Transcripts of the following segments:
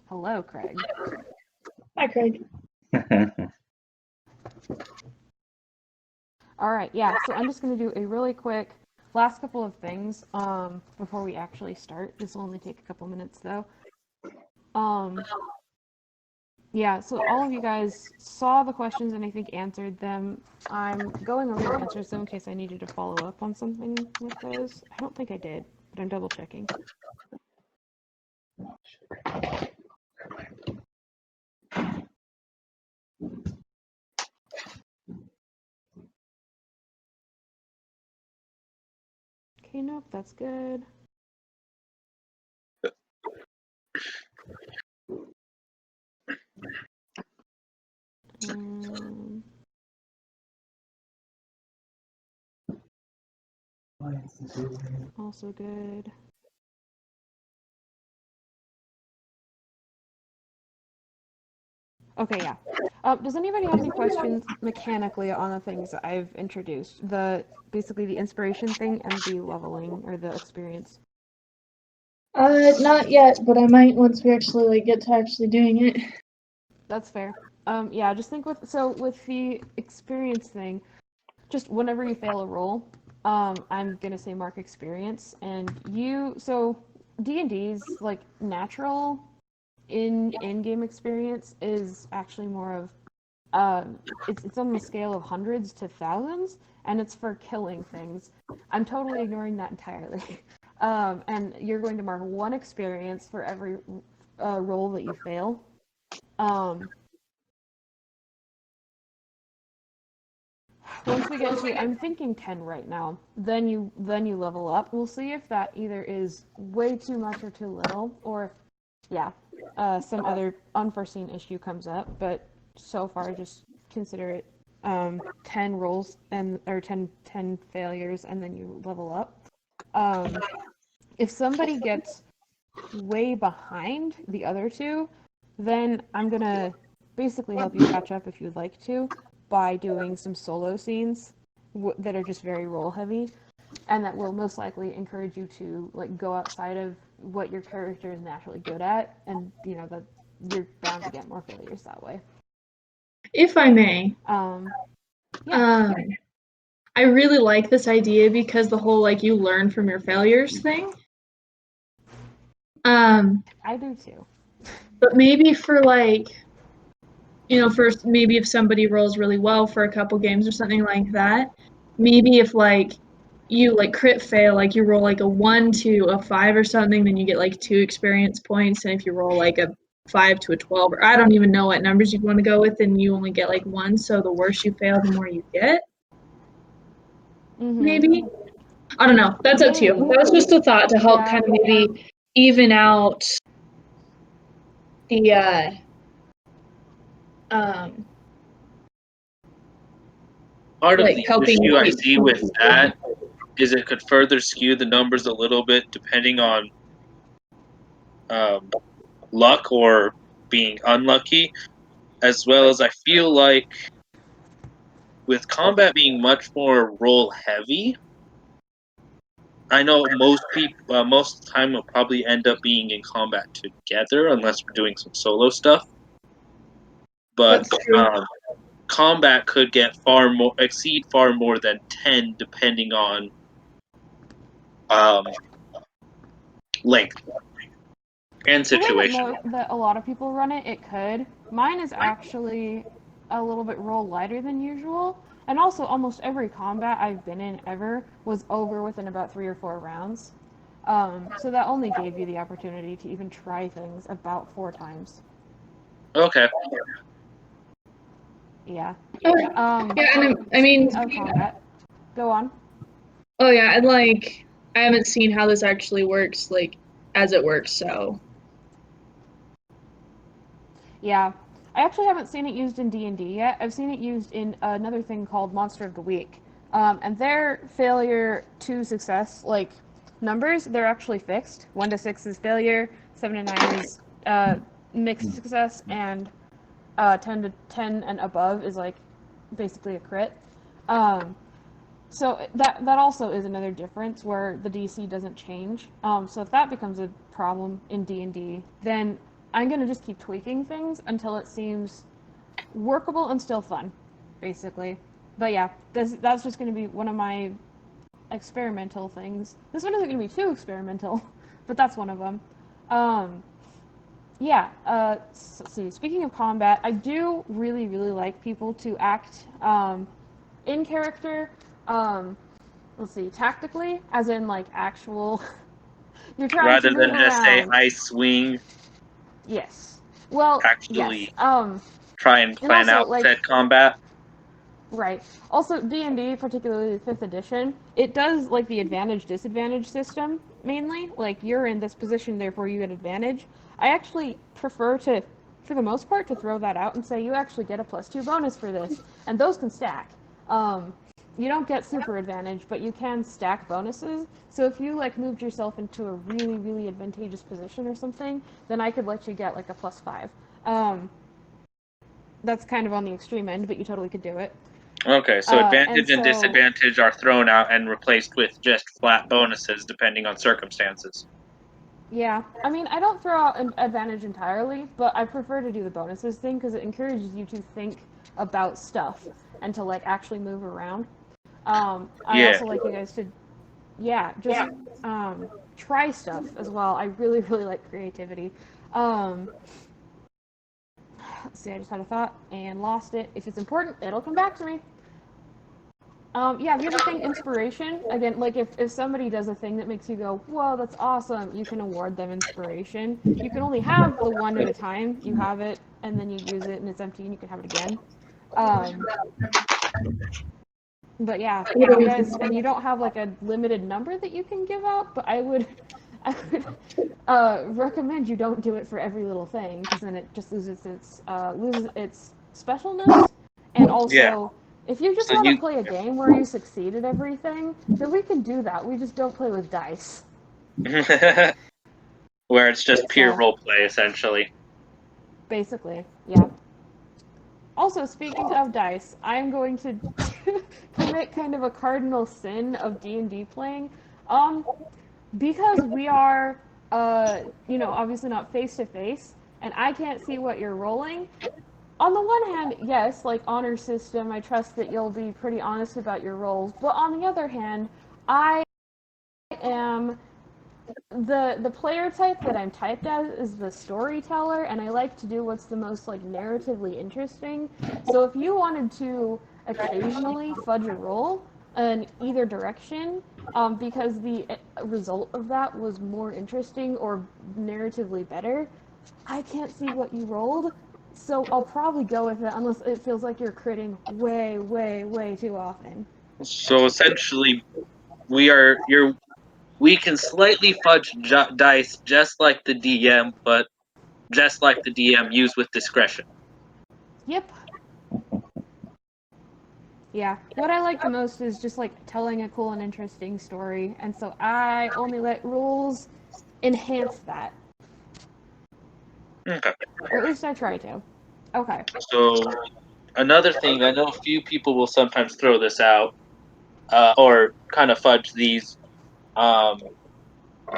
Hello, Craig. Hi, Craig. All right, yeah, so I'm just going to do a really quick last couple of things before we actually start. This will only take a couple minutes, though. Yeah, so all of you guys saw the questions and I think answered them. I'm going over the answers, though, in case I needed to follow up on something with those. I don't think I did, but I'm double checking. Okay, nope, that's good. Also good. Okay, yeah. Does anybody have any questions mechanically on the things that I've introduced? Basically the inspiration thing and the leveling or the experience. Not yet, but I might once we actually get to actually doing it. That's fair. Yeah, just think with the experience thing, just whenever you fail a roll, I'm gonna say mark experience, and D&D's like natural in-game experience is actually more of it's on the scale of hundreds to thousands, and it's for killing things. I'm totally ignoring that entirely. And you're going to mark one experience for every roll that you fail. Once we get to, I'm thinking 10 right now. Then you level up. We'll see if that either is way too much or too little, or if some other unforeseen issue comes up. But so far, just consider it 10 rolls or 10 failures, and then you level up. If somebody gets way behind the other two, then I'm gonna basically help you catch up if you'd like to by doing some solo scenes that are just very roll heavy, and that will most likely encourage you to like go outside of what your character is naturally good at, and that you're bound to get more failures that way. If I may. Yeah. I really like this idea because the whole like you learn from your failures thing. I do too. But maybe for like, first maybe if somebody rolls really well for a couple games or something like that, maybe if like you like crit fail, like you roll like a 1 to a 5 or something, then you get like 2 experience points, and if you roll like a 5 to a 12, or I don't even know what numbers you'd want to go with, and you only get like 1, so the worse you fail, the more you get. Maybe. I don't know. That's up to you. That was just a thought to help kind of maybe even out the part of like the helping issue I see with that is it could further skew the numbers a little bit depending on luck or being unlucky, as well as I feel like with combat being much more roll heavy, I know most people most of the time will probably end up being in combat together unless we're doing some solo stuff. But combat could exceed far more than 10 depending on length and situation. The way that a lot of people run it, it could. Mine is actually a little bit roll lighter than usual. And also, almost every combat I've been in ever was over within about 3 or 4 rounds. So that only gave you the opportunity to even try things about 4 times. Okay. Yeah. and I mean, of combat. Go on. Oh yeah, and like I haven't seen how this actually works, like as it works, so. Yeah. I actually haven't seen it used in D&D yet. I've seen it used in another thing called Monster of the Week. And their failure to success, like numbers, they're actually fixed. 1 to 6 is failure, 7 to 9 is mixed success, and 10 to 10 and above is like basically a crit. So that also is another difference where the DC doesn't change. So if that becomes a problem in D&D, then I'm gonna just keep tweaking things until it seems workable and still fun, basically. But yeah, that's just gonna be one of my experimental things. This one isn't gonna be too experimental, but that's one of them. Um, yeah. Let's see. Speaking of combat, I do really like people to act in character. Um, let's see, tactically, as in like actual. You're trying to Rather move than just say around. I swing, Yes. Well, yes. actually try and And plan also out like said combat. right. Also, D&D, particularly fifth edition, it does like the advantage disadvantage system mainly. Like you're in this position, therefore you get advantage. I actually prefer to, for the most part, to throw that out and say you actually get a +2 bonus for this, and those can stack. Um, you don't get super advantage, but you can stack bonuses. So if you like moved yourself into a really advantageous position or something, then I could let you get like a +5. That's kind of on the extreme end, but you totally could do it. Okay, so And advantage and so, disadvantage are thrown out and replaced with just flat bonuses depending on circumstances. yeah. I mean, I don't throw out an advantage entirely, but I prefer to do the bonuses thing because it encourages you to think about stuff and to like actually move around. I Yeah. also like you guys to, yeah, just try stuff as well. I really like creativity. Um, let's see, I just had a thought and lost it. If it's important, it'll come back to me. Yeah, the other thing, inspiration. Again, like if somebody does a thing that makes you go, whoa, that's awesome, you can award them inspiration. You can only have the one at a time. You have it, and then you use it, and it's empty, and you can have it again. Um, but yeah, you guys, and you don't have like a limited number that you can give out, but I would recommend you don't do it for every little thing, because then it just loses its specialness, and Yeah. also if you just So want to you play a game where you succeed at everything, then we can do that. We just don't play with dice. where it's just pure So role play essentially. basically, yeah. Also, speaking of dice, I'm going to commit kind of a cardinal sin of D&D playing. Um, because we are, obviously not face to face, and I can't see what you're rolling. On the one hand, yes, like honor system, I trust that you'll be pretty honest about your rolls. But on the other hand, I am the player type that I'm typed as is the storyteller, and I like to do what's the most like narratively interesting. So if you wanted to occasionally fudge a roll in either direction, because the result of that was more interesting or narratively better, I can't see what you rolled. So I'll probably go with it unless it feels like you're critting way too often. So essentially, we can slightly fudge dice just like the DM, but just like the DM, use with discretion. Yep. Yeah. What I like the most is just like telling a cool and interesting story, and so I only let rules enhance that. Okay. Or at least I try to. Okay. So another thing, I know a few people will sometimes throw this out, or kind of fudge these. Um,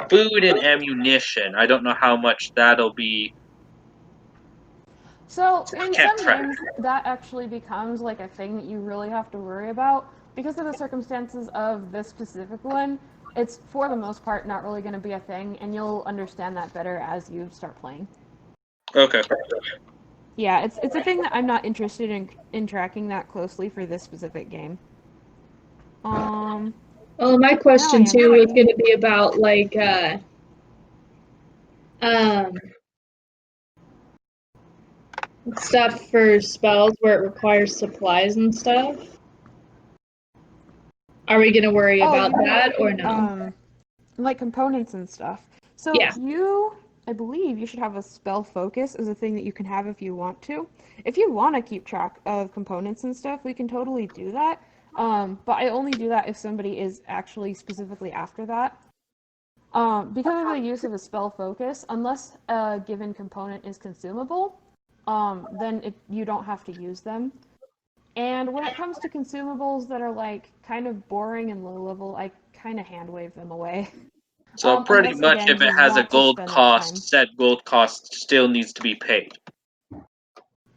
Food and ammunition. I don't know how much that'll be So in kept some track. games, that actually becomes like a thing that you really have to worry about because of the circumstances of this specific one. It's for the most part not really going to be a thing, and you'll understand that better as you start playing. Okay. Yeah, it's a thing that I'm not interested in tracking that closely for this specific game. Um, Well, my now I question am too was thinking. going to be about like um, stuff for spells where it requires supplies and stuff. Are we going to worry Oh, about you mean that or no? like components and stuff. So Yeah. I believe you should have a spell focus as a thing that you can have if you want to. If you want to keep track of components and stuff, we can totally do that. But I only do that if somebody is actually specifically after that. Because of the use of a spell focus, unless a given component is consumable, then you don't have to use them. And when it comes to consumables that are like kind of boring and low level, I kind of hand wave them away. So pretty Unless much, again if it you has a want to gold spend that time. cost, said gold cost still needs to be paid.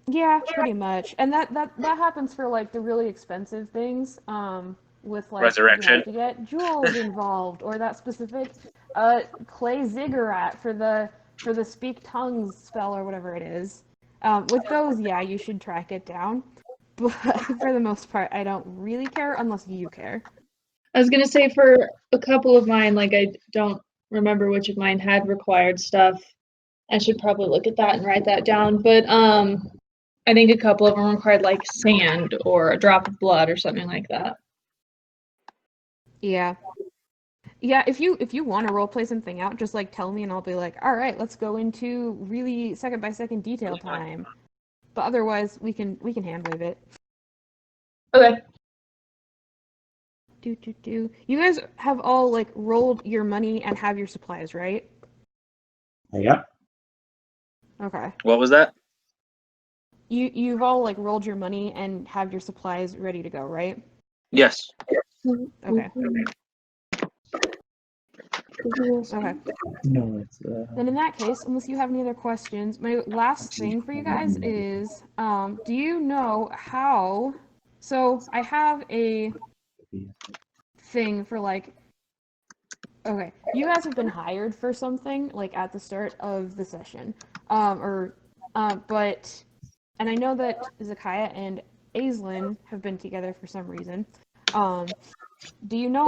Yeah, pretty much. And that happens for like the really expensive things. With like, you know, Resurrection. if you get jewels involved or that specific clay ziggurat for the speak tongues spell or whatever it is. With those, yeah, you should track it down. But for the most part, I don't really care unless you care. I was gonna say for a couple of mine, like I don't remember which of mine had required stuff. I should probably look at that and write that down. But I think a couple of them required like sand or a drop of blood or something like that. Yeah. Yeah, if you want to role play something out, just like tell me and I'll be like, all right, let's go into really second by second detail time. But otherwise, we can hand wave it. Okay. Do. You guys have all like rolled your money and have your supplies, right? Yeah. Okay. What was that? You've all like rolled your money and have your supplies ready to go, right? Yes. Okay. Okay. No, it's Then in that case, unless you have any other questions, my last thing for you guys is, do you know how? So I have a thing for like, okay, you guys have been hired for something like at the start of the session, but, and I know that Zakaya and Aislinn have been together for some reason. Do you know?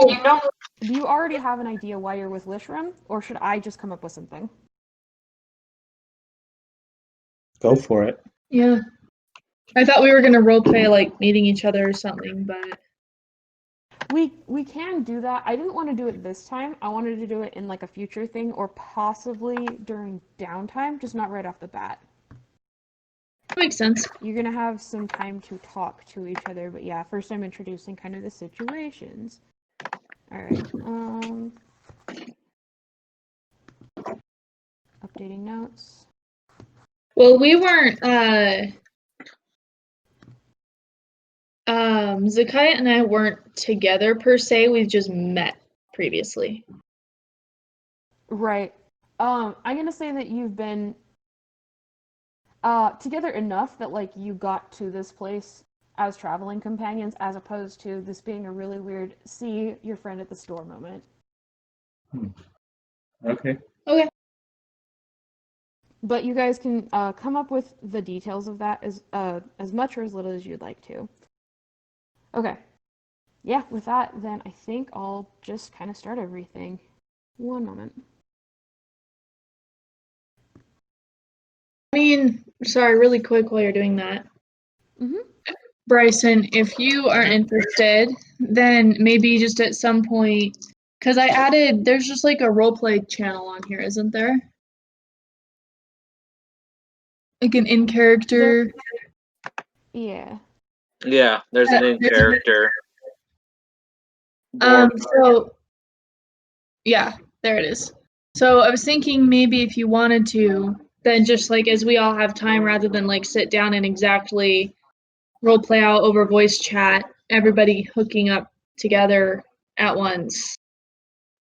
Do you already have an idea why you're with Lishram, or should I just come up with something? go for it. Yeah. I thought we were gonna role play like meeting each other or something, but We can do that. I didn't want to do it this time. I wanted to do it in like a future thing or possibly during downtime, just not right off the bat. makes sense. You're gonna have some time to talk to each other, but yeah, first I'm introducing kind of the situations. All right. Updating notes. Well, we weren't Zakaya and I weren't together per se, we've just met previously. Right. I'm gonna say that you've been together enough that like you got to this place as traveling companions, as opposed to this being a really weird see your friend at the store moment. Okay. Okay. But you guys can come up with the details of that as much or as little as you'd like to. Okay. Yeah, with that, then I think I'll just kind of start everything. One moment. I mean, sorry, really quick while you're doing that. Mm-hmm. Bryson, if you are interested, then maybe just at some point, because I added, there's just like a roleplay channel on here, isn't there? Like an in character. Yeah. Yeah, there's an in character. So yeah, there it is. So I was thinking maybe if you wanted to, then just like as we all have time, rather than like sit down and exactly role play out over voice chat, everybody hooking up together at once.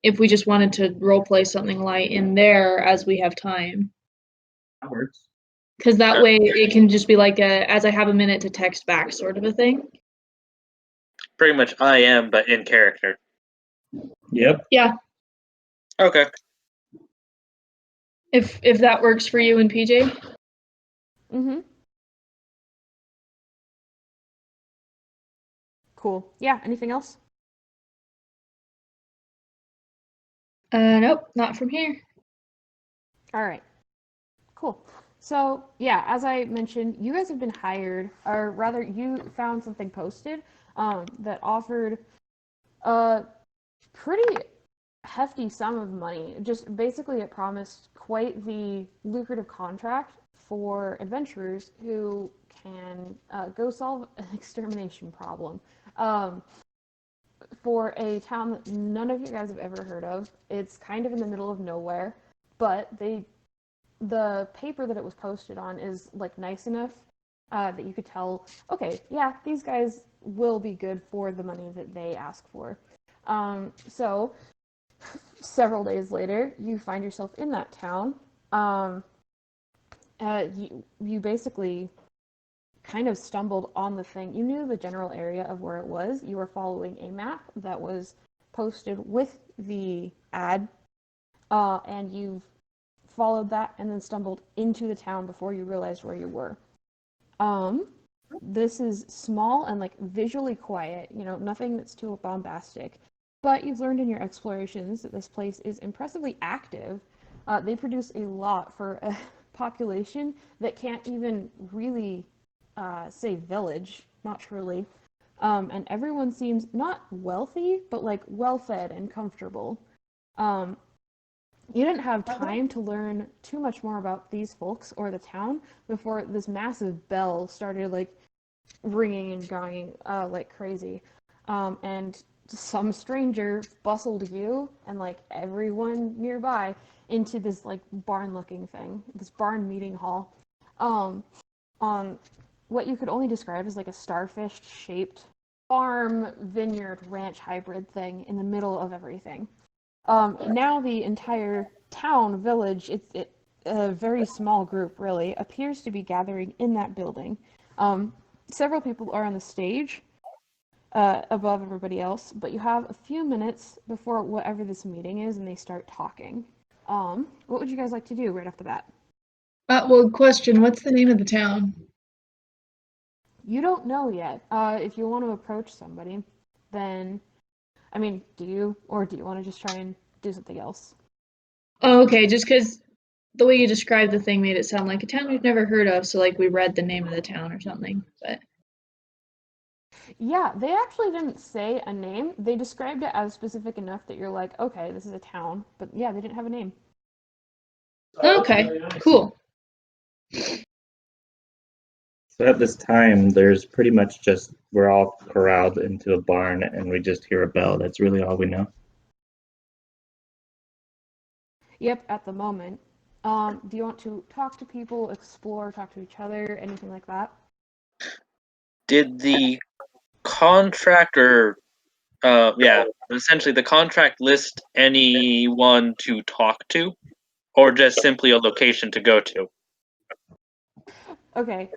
If we just wanted to role play something light in there as we have time. That works. Because that way it can just be like a as I have a minute to text back sort of a thing. Pretty much I am, but in character. Yep. Yeah. Okay. If that works for you and PJ. Mm-hmm. Cool. Yeah, anything else? Nope, not from here. All right. Cool. So, yeah, as I mentioned, you guys have been hired, or rather, you found something posted that offered a pretty hefty sum of money. Just basically, it promised quite the lucrative contract for adventurers who can go solve an extermination problem. For a town that none of you guys have ever heard of. It's kind of in the middle of nowhere, but the paper that it was posted on is like nice enough that you could tell, okay, yeah, these guys will be good for the money that they ask for. So several days later, you find yourself in that town. Um, you basically kind of stumbled on the thing. You knew the general area of where it was. You were following a map that was posted with the ad, and you've followed that and then stumbled into the town before you realized where you were. Um, this is small and like visually quiet, nothing that's too bombastic. But you've learned in your explorations that this place is impressively active. They produce a lot for a population that can't even really say village, not truly. And everyone seems not wealthy, but like well fed and comfortable. Um, you didn't have time to learn too much more about these folks or the town before this massive bell started like ringing and gonging like crazy. And some stranger bustled you and like everyone nearby into this like barn looking thing, this barn meeting hall. Um, on what you could only describe as like a starfish shaped farm, vineyard, ranch hybrid thing in the middle of everything. Now the entire town, village, it's a very small group really, appears to be gathering in that building. Um, Several people are on the stage above everybody else, but you have a few minutes before whatever this meeting is and they start talking. What would you guys like to do right off the bat? Well, question, what's the name of the town? You don't know yet. If you want to approach somebody, then, I mean, do you? Or do you want to just try and do something else? Oh, okay, just because the way you described the thing made it sound like a town we've never heard of, so like we read the name of the town or something. But Yeah, they actually didn't say a name. They described it as specific enough that you're like, okay, this is a town. But yeah, they didn't have a name. okay, cool. So at this time, there's pretty much just we're all corralled into a barn and we just hear a bell. That's really all we know. Yep, at the moment. Do you want to talk to people, explore, talk to each other, anything like that? Did the contractor, essentially the contract list anyone to talk to, or just simply a location to go to? Okay.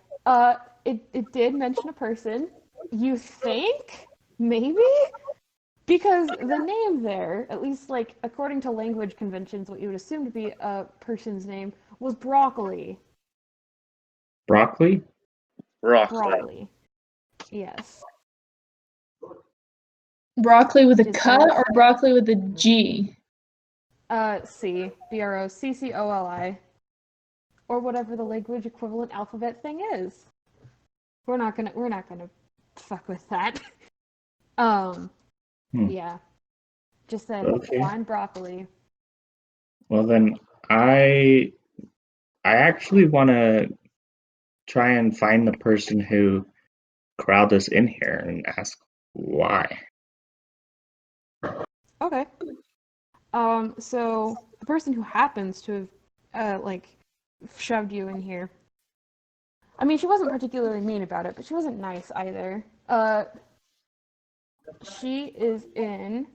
It did mention a person. You think? Maybe? Because the name there, at least like according to language conventions, what you would assume to be a person's name was broccoli. Broccoli? Broccoli. Broccoli. Yes. Broccoli with a Is K all or broccoli with a G? C. Broccoli. Or whatever the language equivalent alphabet thing is. We're not gonna fuck with that. Um Hmm. yeah. Just said Okay. blind broccoli. Well then, I I actually want to try and find the person who corralled us in here and ask why. Okay. So the person who happens to have like shoved you in here. I mean, she wasn't particularly mean about it, but she wasn't nice either. She is in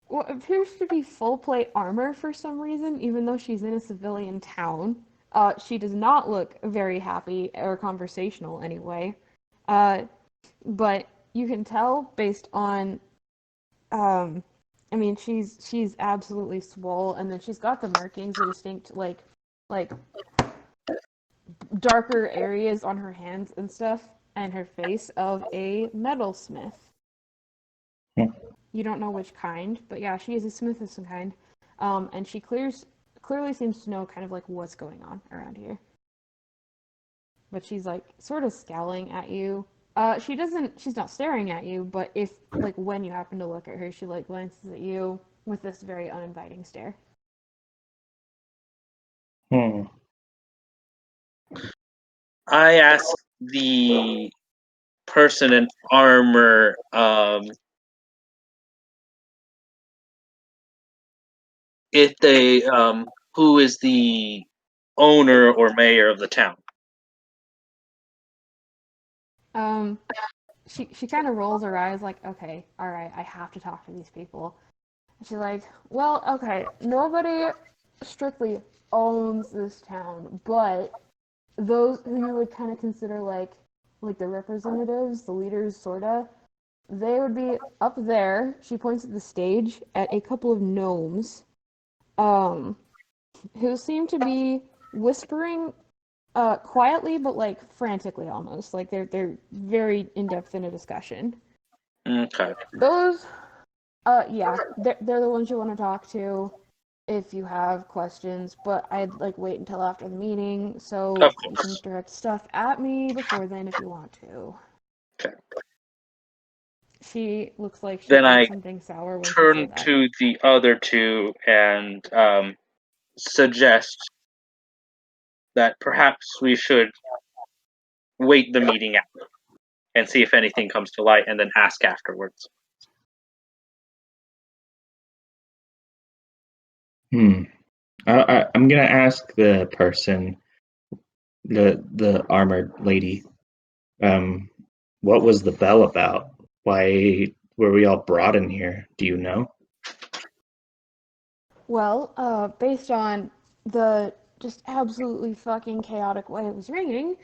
what appears to be full plate armor for some reason, even though she's in a civilian town. She does not look very happy or conversational anyway. Uh, but you can tell based on, um, I mean, she's absolutely swole, and then she's got the markings, the distinct like darker areas on her hands and stuff, and her face of a metalsmith. Hmm. You don't know which kind, but yeah, she is a smith of some kind. And she clearly seems to know kind of like what's going on around here. But she's like sort of scowling at you. She's not staring at you, but if like when you happen to look at her, she like glances at you with this very uninviting stare. Hmm. I asked the person in armor, if they, who is the owner or mayor of the town. Um, she kind of rolls her eyes like, okay, all right, I have to talk to these people. And she's like, well, okay, nobody strictly owns this town, but those who you would kind of consider like the representatives, the leaders, sorta, they would be up there. She points at the stage at a couple of gnomes, um, who seem to be whispering quietly but like frantically almost. Like they're very in depth in a discussion. Okay. Those yeah, they're the ones you want to talk to if you have questions, but I'd like wait until after the meeting so Of you can course. direct stuff at me before then if you want to. Okay. She looks like she Then ate I something sour when she turn said that. to the other two and suggest that perhaps we should wait the meeting out and see if anything comes to light and then ask afterwards. I'm gonna ask the person, the armored lady, um, what was the bell about? Why were we all brought in here? Do you know? Well, based on the just absolutely fucking chaotic way it was ringing,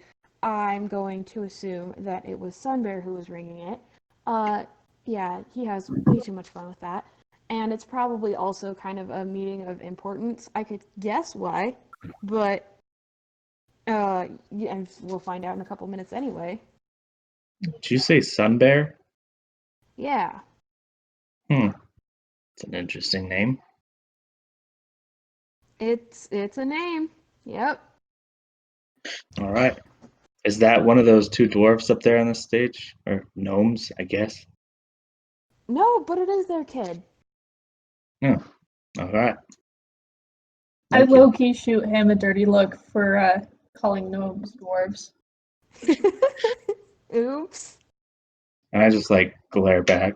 I'm going to assume that it was Sunbear who was ringing it. Uh, yeah, he has way too much fun with that. And it's probably also kind of a meeting of importance. I could guess why, but yeah, we'll find out in a couple minutes anyway. Did you say Sun Bear? Yeah. It's an interesting name. It's a name. Yep. All right. Is that one of those two dwarfs up there on the stage? Or gnomes, I guess? No, but it is their kid. Yeah. All right. I Thank you. low-key shoot him a dirty look for calling gnomes dwarves. Oops. And I just like glare back.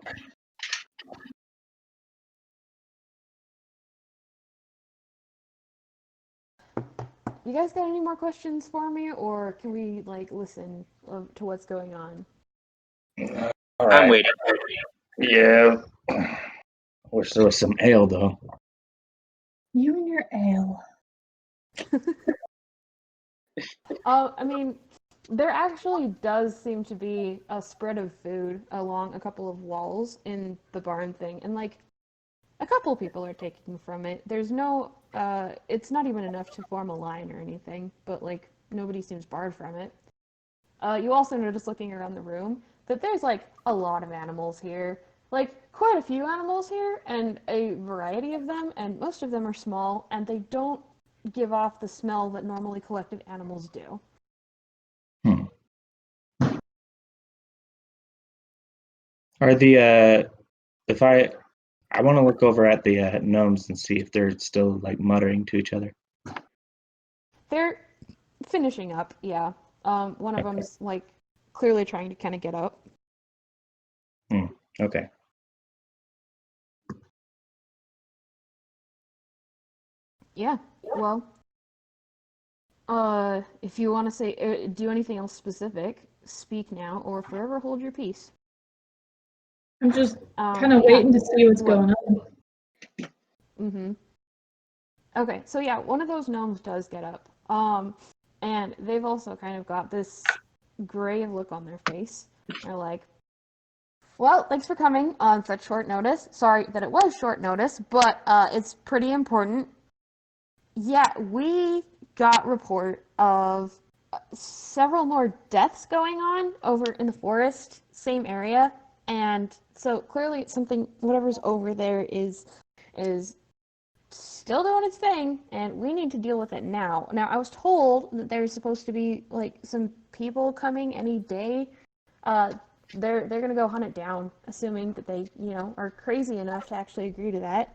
You guys got any more questions for me, or can we like listen to what's going on? All I'm right. waiting. Yeah. Wish there was some ale though. You and your ale. I mean, there actually does seem to be a spread of food along a couple of walls in the barn thing, and like a couple people are taking from it. There's no, it's not even enough to form a line or anything, but like nobody seems barred from it. You also notice looking around the room that there's like a lot of animals here, like quite a few animals here, and a variety of them, and most of them are small, and they don't give off the smell that normally collected animals do. Are the if I want to look over at the gnomes and see if they're still like muttering to each other. They're finishing up, yeah. One of Okay. them's like clearly trying to kind of get up. Okay. Yeah. Well, if you want to say do anything else specific, speak now or forever hold your peace. I'm just kind of Yeah. waiting to see what's What? going on. Mm-hmm. Okay, so yeah, one of those gnomes does get up. And they've also kind of got this grave look on their face. They're like, well, thanks for coming on such short notice. Sorry that it was short notice, but it's pretty important. Yeah, we got report of several more deaths going on over in the forest, same area, and so clearly something, whatever's over there is still doing its thing, and we need to deal with it now. Now, I was told that there's supposed to be like some people coming any day. Uh, they're gonna go hunt it down, assuming that they are crazy enough to actually agree to that.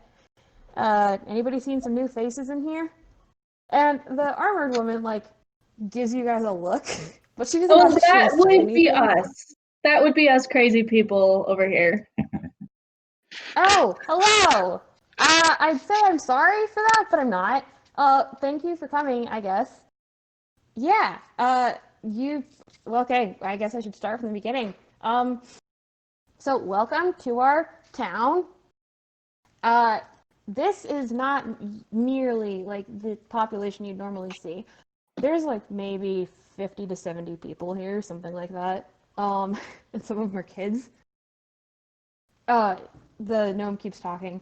Anybody seen some new faces in here? And the armored woman like gives you guys a look, but she doesn't Oh, actually that say would be anything. us. That would be us crazy people over here. Oh, hello. I'd say I'm sorry for that, but I'm not. Thank you for coming, I guess. Yeah. okay, I guess I should start from the beginning. So welcome to our town. Uh, this is not nearly like the population you'd normally see. There's like maybe 50 to 70 people here, something like that. And some of them are kids. Uh, the gnome keeps talking.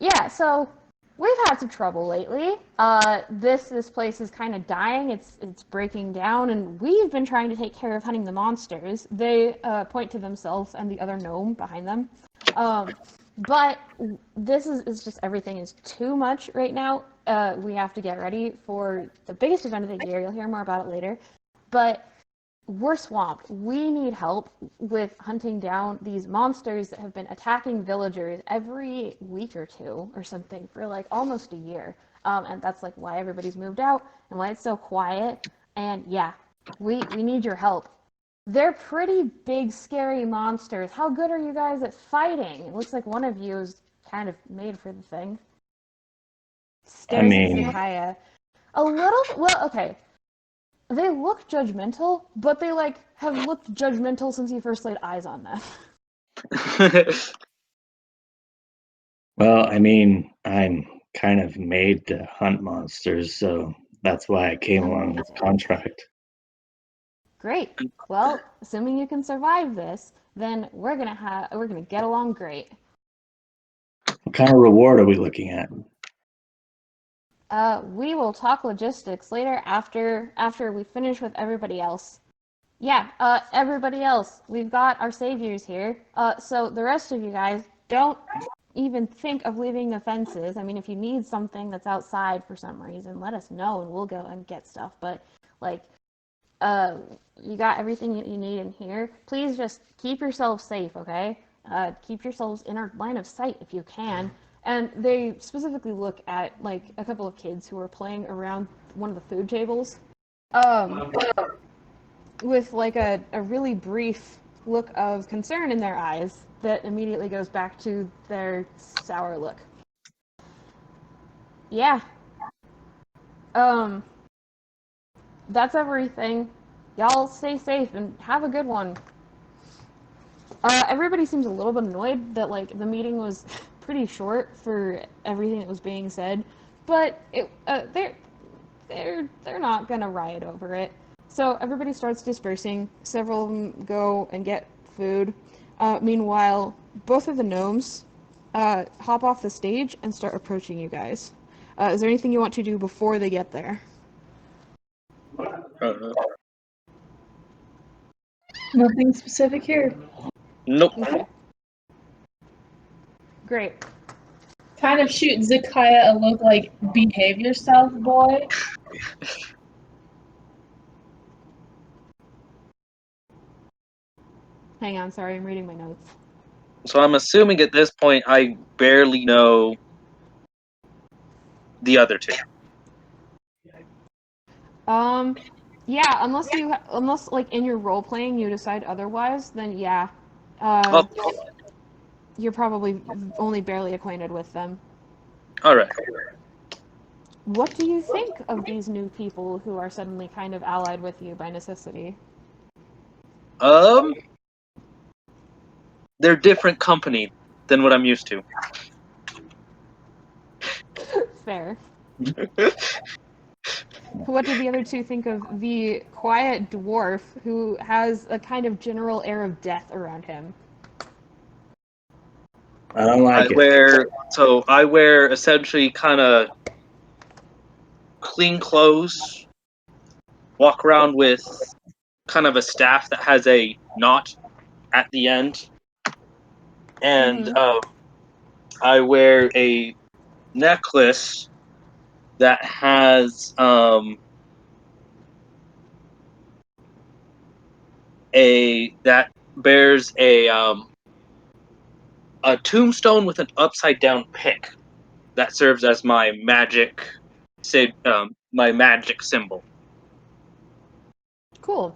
Yeah, so we've had some trouble lately. This place is kind of dying. It's breaking down, and we've been trying to take care of hunting the monsters. They point to themselves and the other gnome behind them. But this is just everything is too much right now. We have to get ready for the biggest event of the year. You'll hear more about it later. But we're swamped. We need help with hunting down these monsters that have been attacking villagers every week or two or something for like almost a year. And that's like why everybody's moved out and why it's so quiet. And yeah, we need your help. They're pretty big, scary monsters. How good are you guys at fighting? It looks like one of you is kind of made for the thing. Stares at Zakaya. A little, well, okay. They look judgmental, but they like have looked judgmental since you first laid eyes on them. Well, I mean, I'm kind of made to hunt monsters, so that's why I came along with contract. Great. Well, assuming you can survive this, then we're gonna get along great. What kind of reward are we looking at? We will talk logistics later after we finish with everybody else. Yeah, everybody else, we've got our saviors here. So the rest of you guys, don't even think of leaving the fences. I mean, if you need something that's outside for some reason, let us know and we'll go and get stuff. But like, you got everything you need in here. Please just keep yourselves safe, okay? Keep yourselves in our line of sight if you can. And they specifically look at like a couple of kids who are playing around one of the food tables. Um, with like a really brief look of concern in their eyes that immediately goes back to their sour look. Yeah. Um, that's everything. Y'all stay safe and have a good one. Everybody seems a little bit annoyed that like the meeting was pretty short for everything that was being said, but they're not gonna riot over it. So everybody starts dispersing. Several of them go and get food. Meanwhile, both of the gnomes hop off the stage and start approaching you guys. Is there anything you want to do before they get there? Nothing specific here. Nope. Okay. Great. Kind of shoot Zakaya a look like, behave yourself, boy. Hang on, sorry, I'm reading my notes. So I'm assuming at this point I barely know the other two. Yeah, unless like in your role playing you decide otherwise, then yeah, Oh, you're probably only barely acquainted with them. all right. What do you think of these new people who are suddenly kind of allied with you by necessity? They're different company than what I'm used to. Fair. What do the other two think of the quiet dwarf who has a kind of general air of death around him? I don't like I wear essentially kind of clean clothes, walk around with kind of a staff that has a knot at the end, and I wear a necklace that has that bears a tombstone with an upside down pick that serves as my my magic symbol. Cool.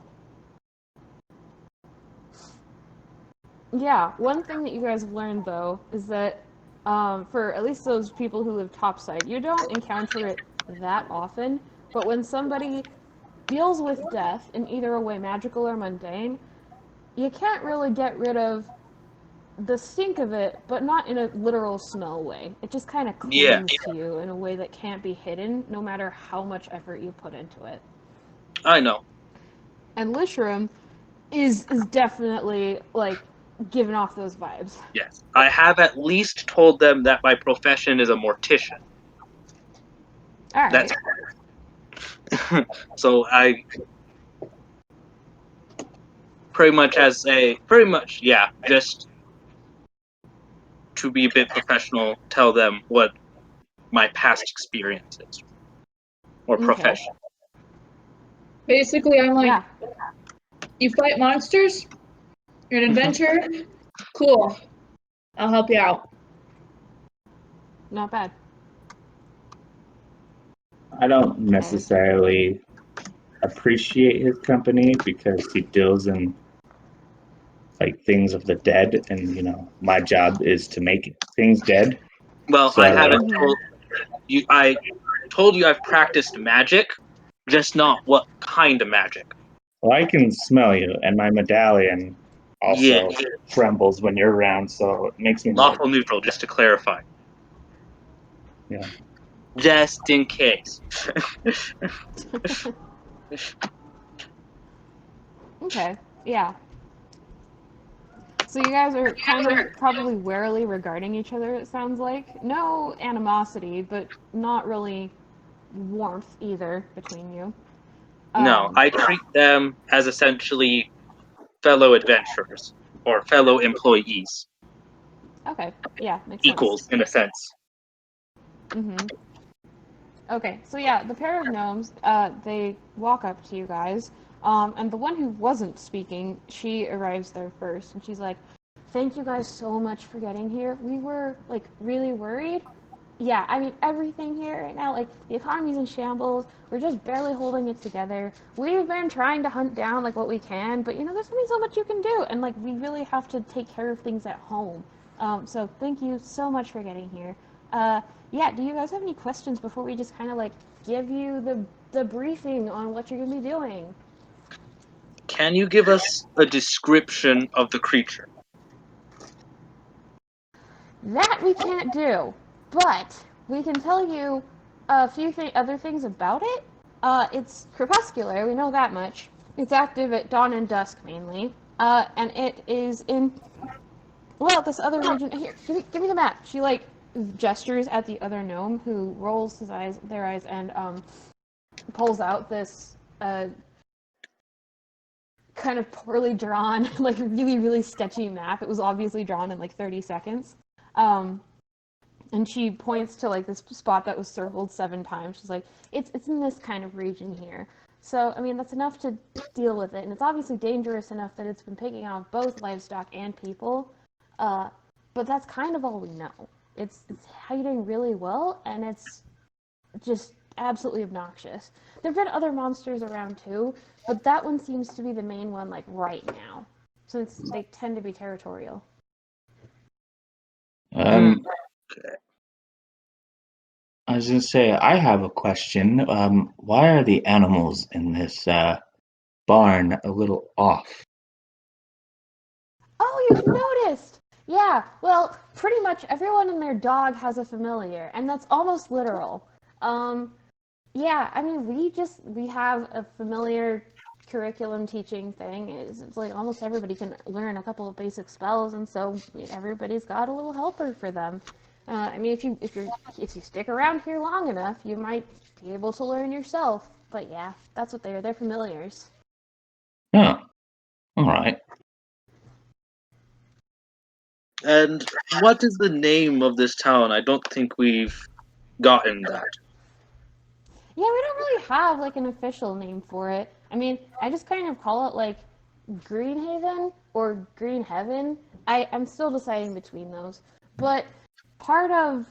Yeah, one thing that you guys have learned though is that for at least those people who live topside, you don't encounter it that often. But when somebody deals with death in either a way magical or mundane, you can't really get rid of the stink of it, but not in a literal smell way. It just kind of Yeah, clings to you in a way that can't be hidden, no matter how much effort you put into it. I know. And Lishram is definitely like giving off those vibes. Yes, I have at least told them that my profession is a mortician. All That's right. so I just to be a bit professional, tell them what my past experience is or Okay. profession. Basically, I'm like, Yeah. you fight monsters? You're an adventurer? Cool. I'll help you out. Not bad. I don't Okay. necessarily appreciate his company because he deals in like things of the dead, and my job is to make things dead. Well, So I haven't Mhm. told you. I told you I've practiced magic, just not what kind of magic. well, I can smell you, and my medallion Yeah, also trembles when you're around, so it makes me nervous. lawful neutral, just to clarify. Yeah. Just in case. Okay. Yeah. So you guys are kind of probably warily regarding each other, it sounds like. No animosity, but not really warmth either between you. No, I treat them as essentially fellow adventurers or fellow employees, Okay. Yeah, makes sense. equals in a sense. Mhm. Okay, so yeah, the pair of gnomes, they walk up to you guys, and the one who wasn't speaking, she arrives there first, and she's like, "Thank you guys so much for getting here. We were like really worried. Yeah, I mean everything here right now, like the economy's in shambles. We're just barely holding it together. We've been trying to hunt down like what we can, but there's only so much you can do, and like we really have to take care of things at home. So thank you so much for getting here. Uh, yeah, do you guys have any questions before we just kind of like give you the briefing on what you're gonna be doing? Can you give us a description of the creature? That we can't do, but we can tell you a few other things about it. It's crepuscular, we know that much. It's active at dawn and dusk mainly, and it is in this other region. Here, give me the map. She like gestures at the other gnome who rolls their eyes, and pulls out this kind of poorly drawn, like really really sketchy map. It was obviously drawn in like 30 seconds. Um, and she points to like this spot that was circled 7 times. She's like, it's in this kind of region here. So I mean that's enough to deal with it, and it's obviously dangerous enough that it's been picking off both livestock and people. Uh, but that's kind of all we know. It's hiding really well, and it's just absolutely obnoxious. There've been other monsters around too, but that one seems to be the main one like right now, since they tend to be territorial. I was gonna say, I have a question. Why are the animals in this barn a little off? Oh, you've noticed! Yeah, well, pretty much everyone and their dog has a familiar, and that's almost literal. Yeah, I mean, we have a familiar curriculum teaching thing. It's like almost everybody can learn a couple of basic spells, and so everybody's got a little helper for them. I mean, if you stick around here long enough, you might be able to learn yourself. But yeah, that's what they are. They're familiars. Oh, all right. And what is the name of this town? I don't think we've gotten that. Yeah, we don't really have like an official name for it. I mean, I just kind of call it like Greenhaven or Green Heaven. I'm still deciding between those. But part of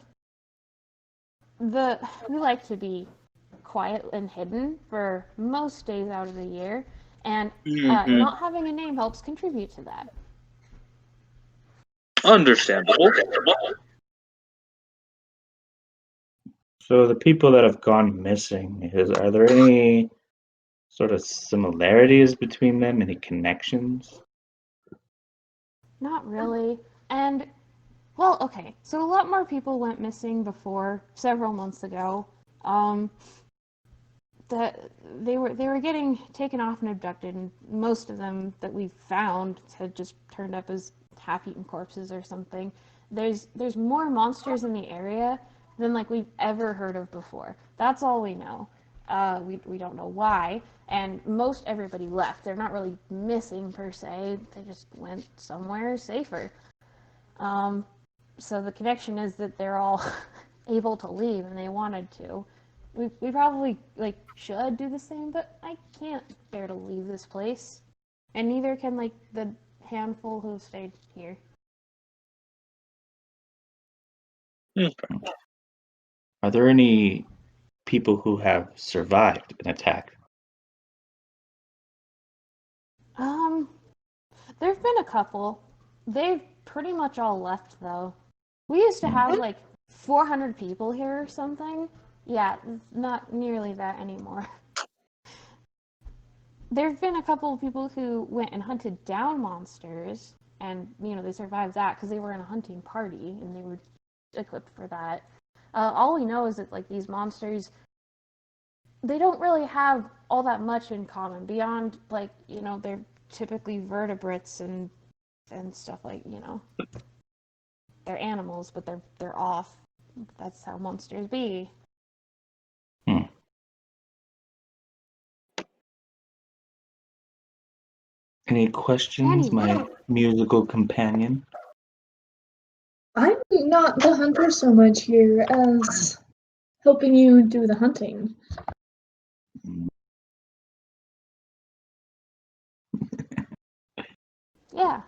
we like to be quiet and hidden for most days out of the year, and Mm-hmm. not having a name helps contribute to that. Understandable. So the people that have gone missing, are there any sort of similarities between them? Any connections? Not really. And well, okay. So a lot more people went missing before several months ago. Um, that they were getting taken off and abducted, and most of them that we found had just turned up as half-eaten corpses or something. There's more monsters in the area than like we've ever heard of before. That's all we know. We don't know why, and most everybody left. They're not really missing per se. They just went somewhere safer. Um, so the connection is that they're all able to leave and they wanted to. We probably like should do the same, but I can't bear to leave this place, and neither can like the handful who stayed here. Are there any people who have survived an attack? Um, there've been a couple. They've pretty much all left though. We used to have like 400 people here or something. Yeah, not nearly that anymore. There've been a couple of people who went and hunted down monsters, and they survived that because they were in a hunting party and they were equipped for that. All we know is that like these monsters, they don't really have all that much in common beyond like they're typically vertebrates and stuff like they're animals, but they're off. That's how monsters be. Hmm. Any questions, my Anyway, musical companion? I'm not the hunter so much here as helping you do the hunting. yeah.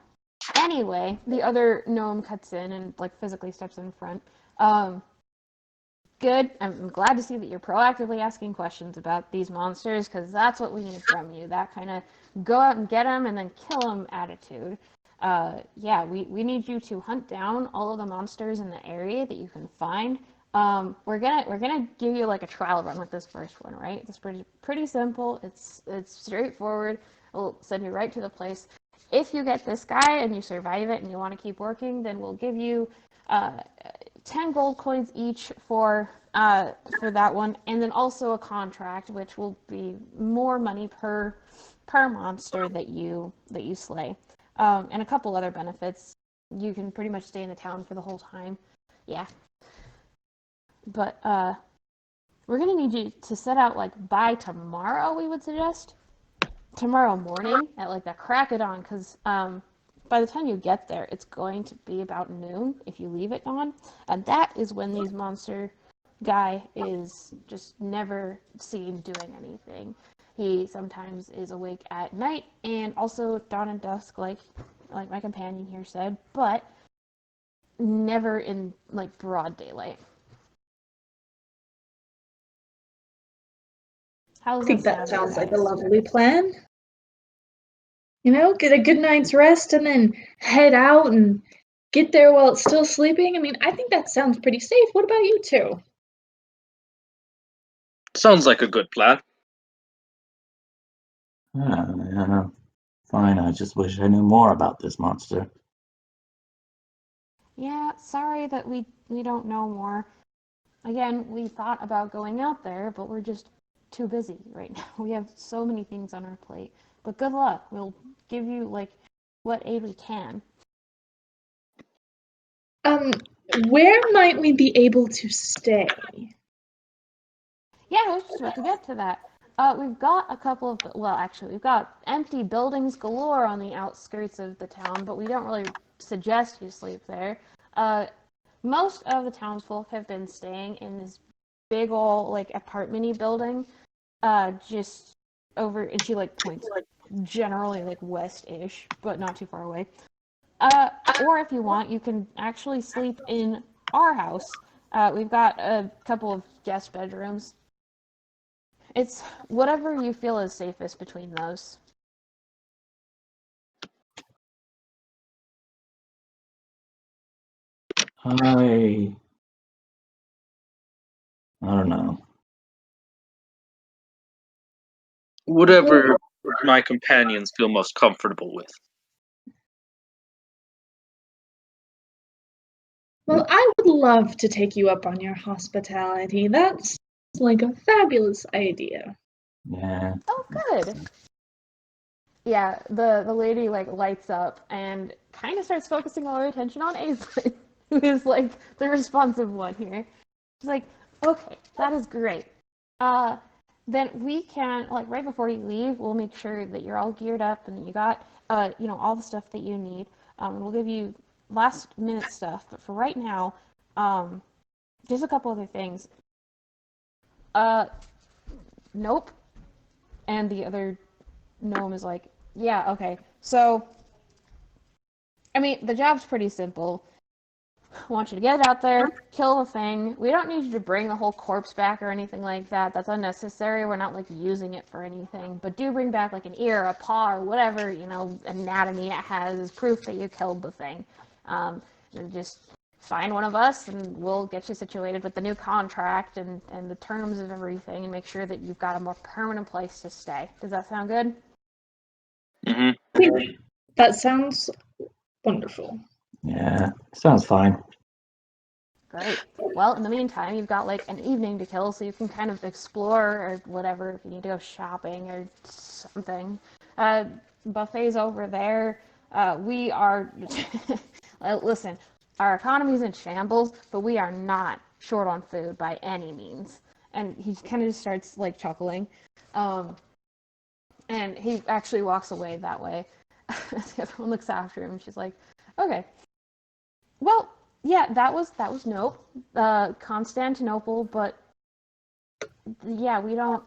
Anyway, the other gnome cuts in and like physically steps in front. Um, Good. I'm glad to see that you're proactively asking questions about these monsters because that's what we need from you. That kind of go out and get them and then kill them attitude. Yeah, we need you to hunt down all of the monsters in the area that you can find. We're gonna give you like a trial run with this first one, right? It's pretty simple. It's straightforward. We'll send you right to the place. If you get this guy and you survive it and you want to keep working, then we'll give you uh, 10 gold coins each for that one, and then also a contract, which will be more money per monster that you slay, and a couple other benefits. You can pretty much stay in the town for the whole time. Yeah, but we're gonna need you to set out like by tomorrow. We would suggest tomorrow morning at like the crack of dawn, because by the time you get there, it's going to be about noon if you leave it on, and that is when these monster guy is just never seen doing anything. He sometimes is awake at night and also dawn and dusk, like my companion here said, but never in like broad daylight. How I does that think that sound to you sounds like a guys? lovely plan. Get a good night's rest and then head out and get there while it's still sleeping. I mean, I think that sounds pretty safe. What about you two? Sounds like a good plan. Yeah, fine. I just wish I knew more about this monster. Yeah, sorry that we don't know more. Again, we thought about going out there, but we're just too busy right now. We have so many things on our plate. But good luck. We'll give you like what aid we can. Um, where might we be able to stay? Yeah, I was just about to get to that. We've got a couple of, well, actually, we've got empty buildings galore on the outskirts of the town, but we don't really suggest you sleep there. Uh, most of the townsfolk have been staying in this big ol' like apartment-y building, just over, and she like points generally like west-ish, but not too far away. Or if you want, you can actually sleep in our house. We've got a couple of guest bedrooms. It's whatever you feel is safest between those. I I don't know. Whatever my companions feel most comfortable with. Well, I would love to take you up on your hospitality. That's like a fabulous idea. Yeah. Oh, good. Yeah, the lady like lights up and kind of starts focusing all her attention on Aislinn, who is like the responsive one here. She's like, okay, that is great. Uh, then we can like right before you leave, we'll make sure that you're all geared up and that you got all the stuff that you need. We'll give you last minute stuff, but for right now, um, just a couple other things. Uh, nope. And the other gnome is like, yeah, okay. So I mean, the job's pretty simple. I want you to get out there, kill the thing. We don't need you to bring the whole corpse back or anything like that. That's unnecessary. We're not like using it for anything. But do bring back like an ear, a paw, or whatever, anatomy it has as proof that you killed the thing. And just find one of us and we'll get you situated with the new contract and the terms of everything and make sure that you've got a more permanent place to stay. Does that sound good? Mm-hmm. That sounds wonderful. Yeah. Sounds fine. Great. Well, in the meantime, you've got like an evening to kill, so you can kind of explore or whatever if you need to go shopping or something. Buffet's over there. We are. Listen, our economy's in shambles, but we are not short on food by any means. And he kind of just starts like chuckling. And he actually walks away that way. The other one looks after him, and she's like, okay. Well, yeah, that was nope. Constantinople, but yeah, we don't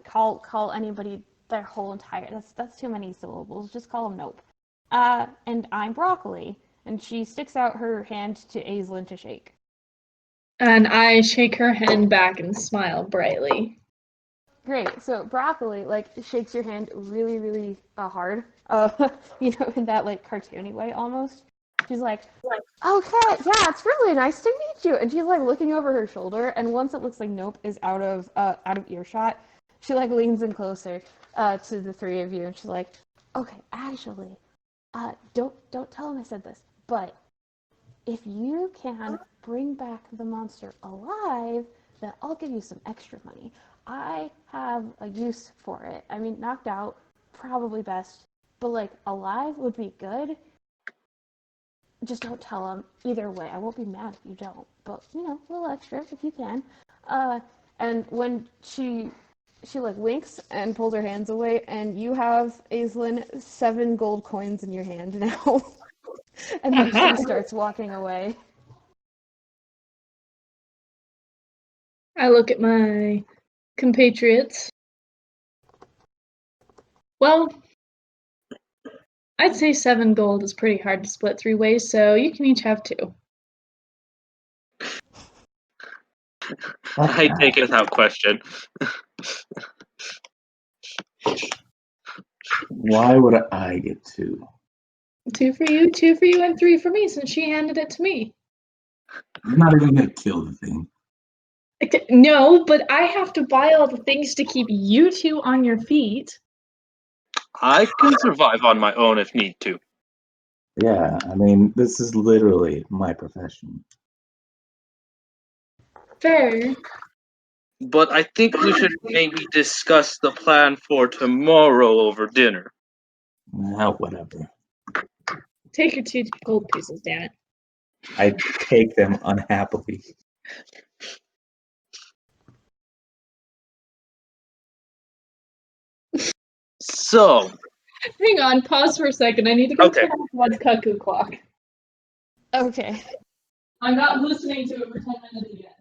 call anybody their whole entire. That's too many syllables. Just call them nope. And I'm broccoli, and she sticks out her hand to Aislinn to shake. And I shake her hand back and smile brightly. Great. So broccoli like shakes your hand really, really hard. In that like cartoony way almost. She's like, okay, yeah, it's really nice to meet you. And she's like looking over her shoulder, and once it looks like Nope is out of earshot, she like leans in closer to the three of you, and she's like, okay, actually, don't tell him I said this, but if you can bring back the monster alive, then I'll give you some extra money. I have a use for it. I mean, knocked out, probably best, but like alive would be good. Just don't tell him either way. I won't be mad if you don't, but a little extra if you can. And when she like winks and pulls her hands away, and you have Aislinn 7 gold coins in your hand now. And then she starts walking away. I look at my compatriots. Well, I'd say 7 gold is pretty hard to split 3 ways, so you can each have 2. I take it without question. Why would I get 2? 2 for you, 2 for you, and 3 for me, since she handed it to me. You're not even gonna kill the thing. No, but I have to buy all the things to keep you 2 on your feet. I can survive on my own if need to. Yeah, I mean, this is literally my profession. Fair. But I think we should maybe discuss the plan for tomorrow over dinner. Whatever. Take your 2 gold pieces, damn it. I take them unhappily. So, Hang on, pause for a second. I need to go Okay. turn off Bud's cuckoo clock. Okay. I'm not listening to it for 10 minutes again.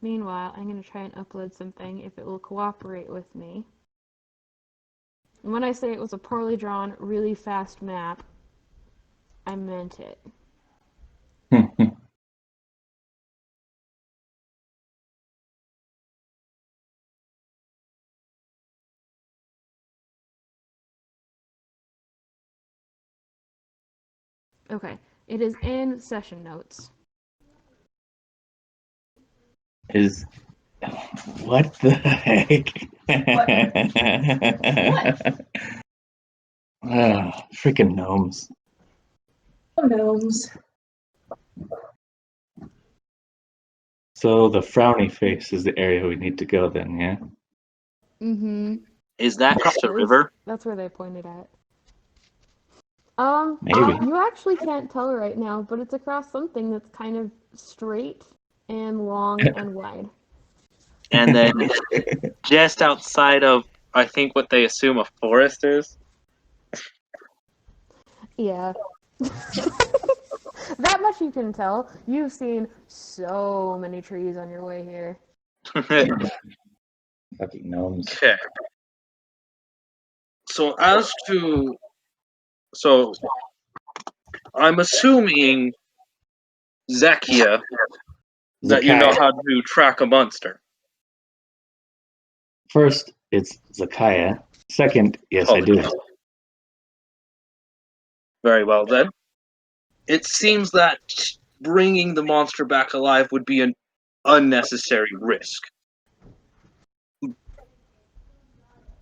Meanwhile, I'm going to try and upload something if it will cooperate with me. And when I say it was a poorly drawn, really fast map, I meant it. Okay. It is in session notes. Is what the heck? Freaking gnomes. Oh, gnomes. So the frowny face is the area we need to go then, yeah? Mm-hmm. Is that across At the least river? that's where they pointed at. Maybe. You actually can't tell right now, but it's across something that's kind of straight and long and wide. And then just outside of, I think, what they assume a forest is. Yeah. That much you can tell. You've seen so many trees on your way here. Okay. Fucking gnomes. So I'm assuming, Zakia, that you know Zakaya. how to track a monster. First, it's Zakaya. Second, yes, I do. Very well then. It seems that bringing the monster back alive would be an unnecessary risk.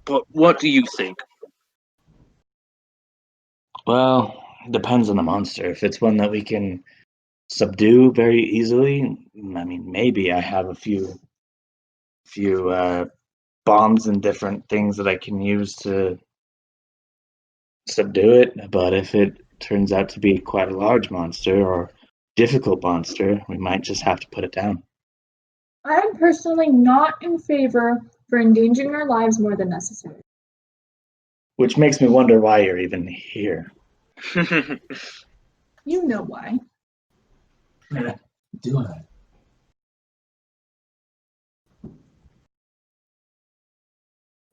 But what do you think? Well, it depends on the monster. If it's one that we can subdue very easily, I mean, maybe I have a few bombs and different things that I can use to subdue it. But if it turns out to be quite a large monster or difficult monster, we might just have to put it down. I'm personally not in favor for endangering our lives more than necessary. Which makes me wonder why you're even here. You know why. Yeah, do I?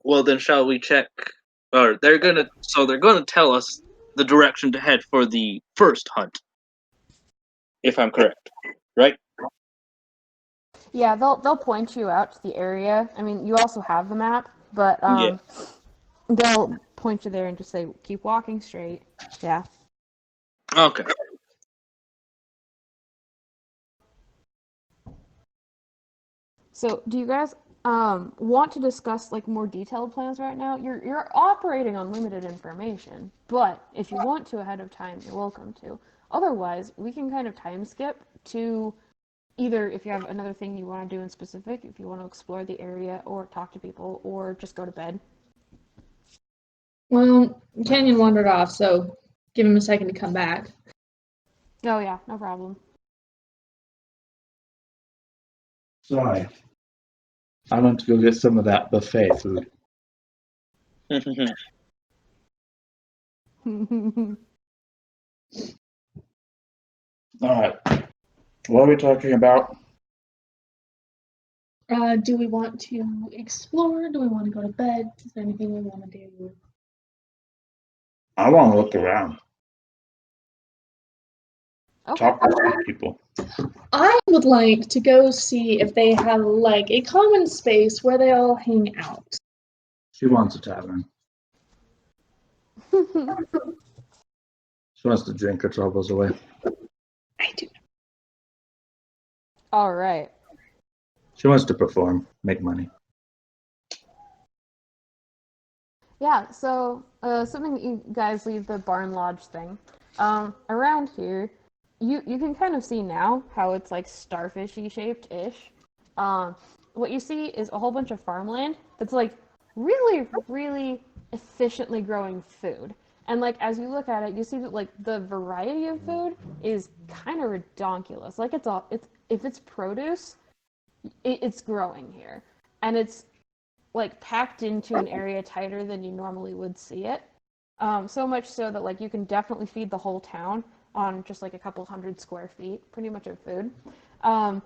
Well, then shall we check? Or they're gonna tell us the direction to head for the first hunt, if I'm correct, right? Yeah, they'll point you out to the area. I mean, you also have the map, but Yeah. they'll point you there and just say, "Keep walking straight." Yeah. Okay. So, do you guys want to discuss like more detailed plans right now? You're operating on limited information, but if you want to ahead of time, you're welcome to. Otherwise, we can kind of time skip to either if you have another thing you want to do in specific, if you want to explore the area or talk to people or just go to bed. Well, Canyon wandered off, so give him a second to come back. Oh yeah, no problem. Sorry. I want to go get some of that buffet food. Alright. What are we talking about? Do we want to explore? Do we want to go to bed? Is there anything we want to do? I want to look around. Okay. Talk to some people. I would like to go see if they have like a common space where they all hang out. She wants a tavern. She wants to drink her troubles away. I do. All right. She wants to perform, make money. Yeah, so something that you guys leave the barn lodge thing. Around here, you can kind of see now how it's like starfishy shaped ish. What you see is a whole bunch of farmland that's like really, really efficiently growing food. And like as you look at it, you see that like the variety of food is kind of redonkulous. Like it's if it's produce, it's growing here, and it's like packed into an area tighter than you normally would see it. So much so that like you can definitely feed the whole town on just like a couple hundred square feet, pretty much of food. Um,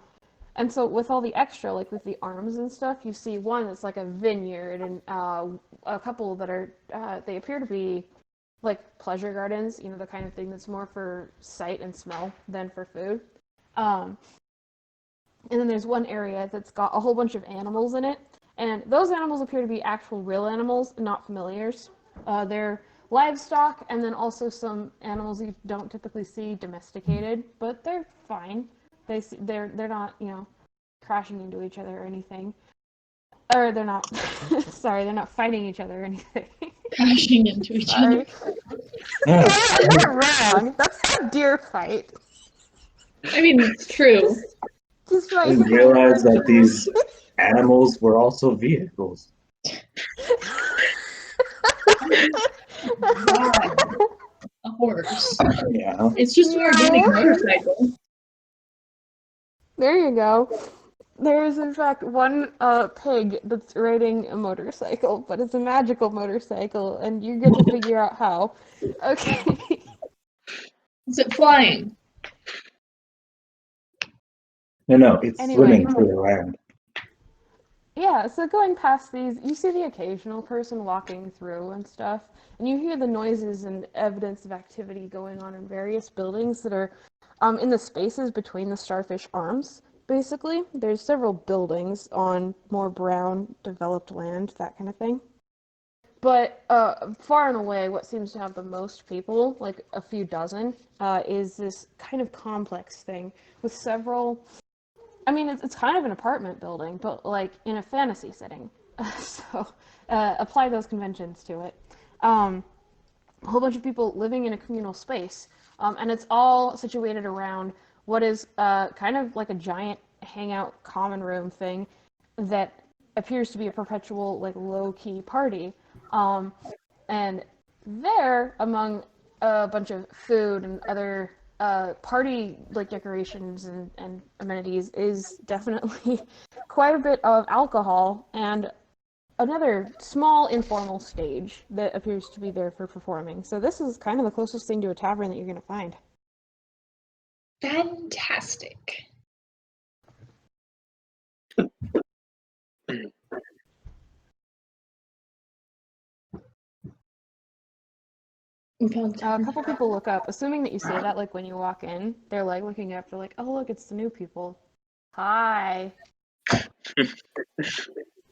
and so with all the extra, like with the arms and stuff, you see one that's like a vineyard and a couple that are they appear to be like pleasure gardens, you know, the kind of thing that's more for sight and smell than for food. Um, and then there's one area that's got a whole bunch of animals in it, and those animals appear to be actual real animals, not familiars. They're livestock, and then also some animals you don't typically see domesticated, but they're fine. They're not, crashing into each other or anything. Or they're not, sorry, they're not fighting each other or anything. Crashing into each other. Sorry. You're wrong. That's not deer fight. I mean, it's true. Just I my didn't realize favorite that these animals were also vehicles. God. A horse. Yeah. It's just an organic No. motorcycle. There you go. There is, in fact, one pig that's riding a motorcycle, but it's a magical motorcycle, and you get to figure out how. Okay. Is it flying? No, it's Anyway. swimming through the land. Yeah, so going past these, you see the occasional person walking through and stuff, and you hear the noises and evidence of activity going on in various buildings that are in the spaces between the starfish arms. Basically, there's several buildings on more brown, developed land, that kind of thing. But far and away, what seems to have the most people, like a few dozen, is this kind of complex thing with several. I mean, it's kind of an apartment building, but like in a fantasy setting. So apply those conventions to it. A whole bunch of people living in a communal space, and it's all situated around what is kind of like a giant hangout common room thing that appears to be a perpetual like low-key party. And there, among a bunch of food and other party like decorations and amenities, is definitely quite a bit of alcohol and another small informal stage that appears to be there for performing. So this is kind of the closest thing to a tavern that you're going to find. Fantastic. A couple people look up, assuming that you say that like when you walk in. They're like looking up, they're like, oh look, it's the new people. Hi.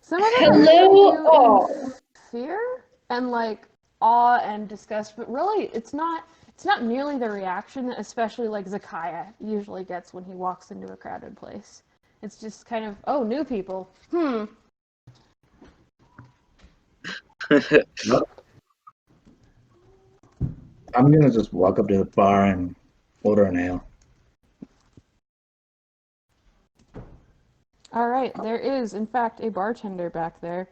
Some of them Hello, look at you all. in fear and like awe and disgust, but really it's not nearly the reaction that especially like Zakaya usually gets when he walks into a crowded place. It's just kind of, oh, new people. I'm gonna just walk up to the bar and order an ale. All right, there is in fact a bartender back there.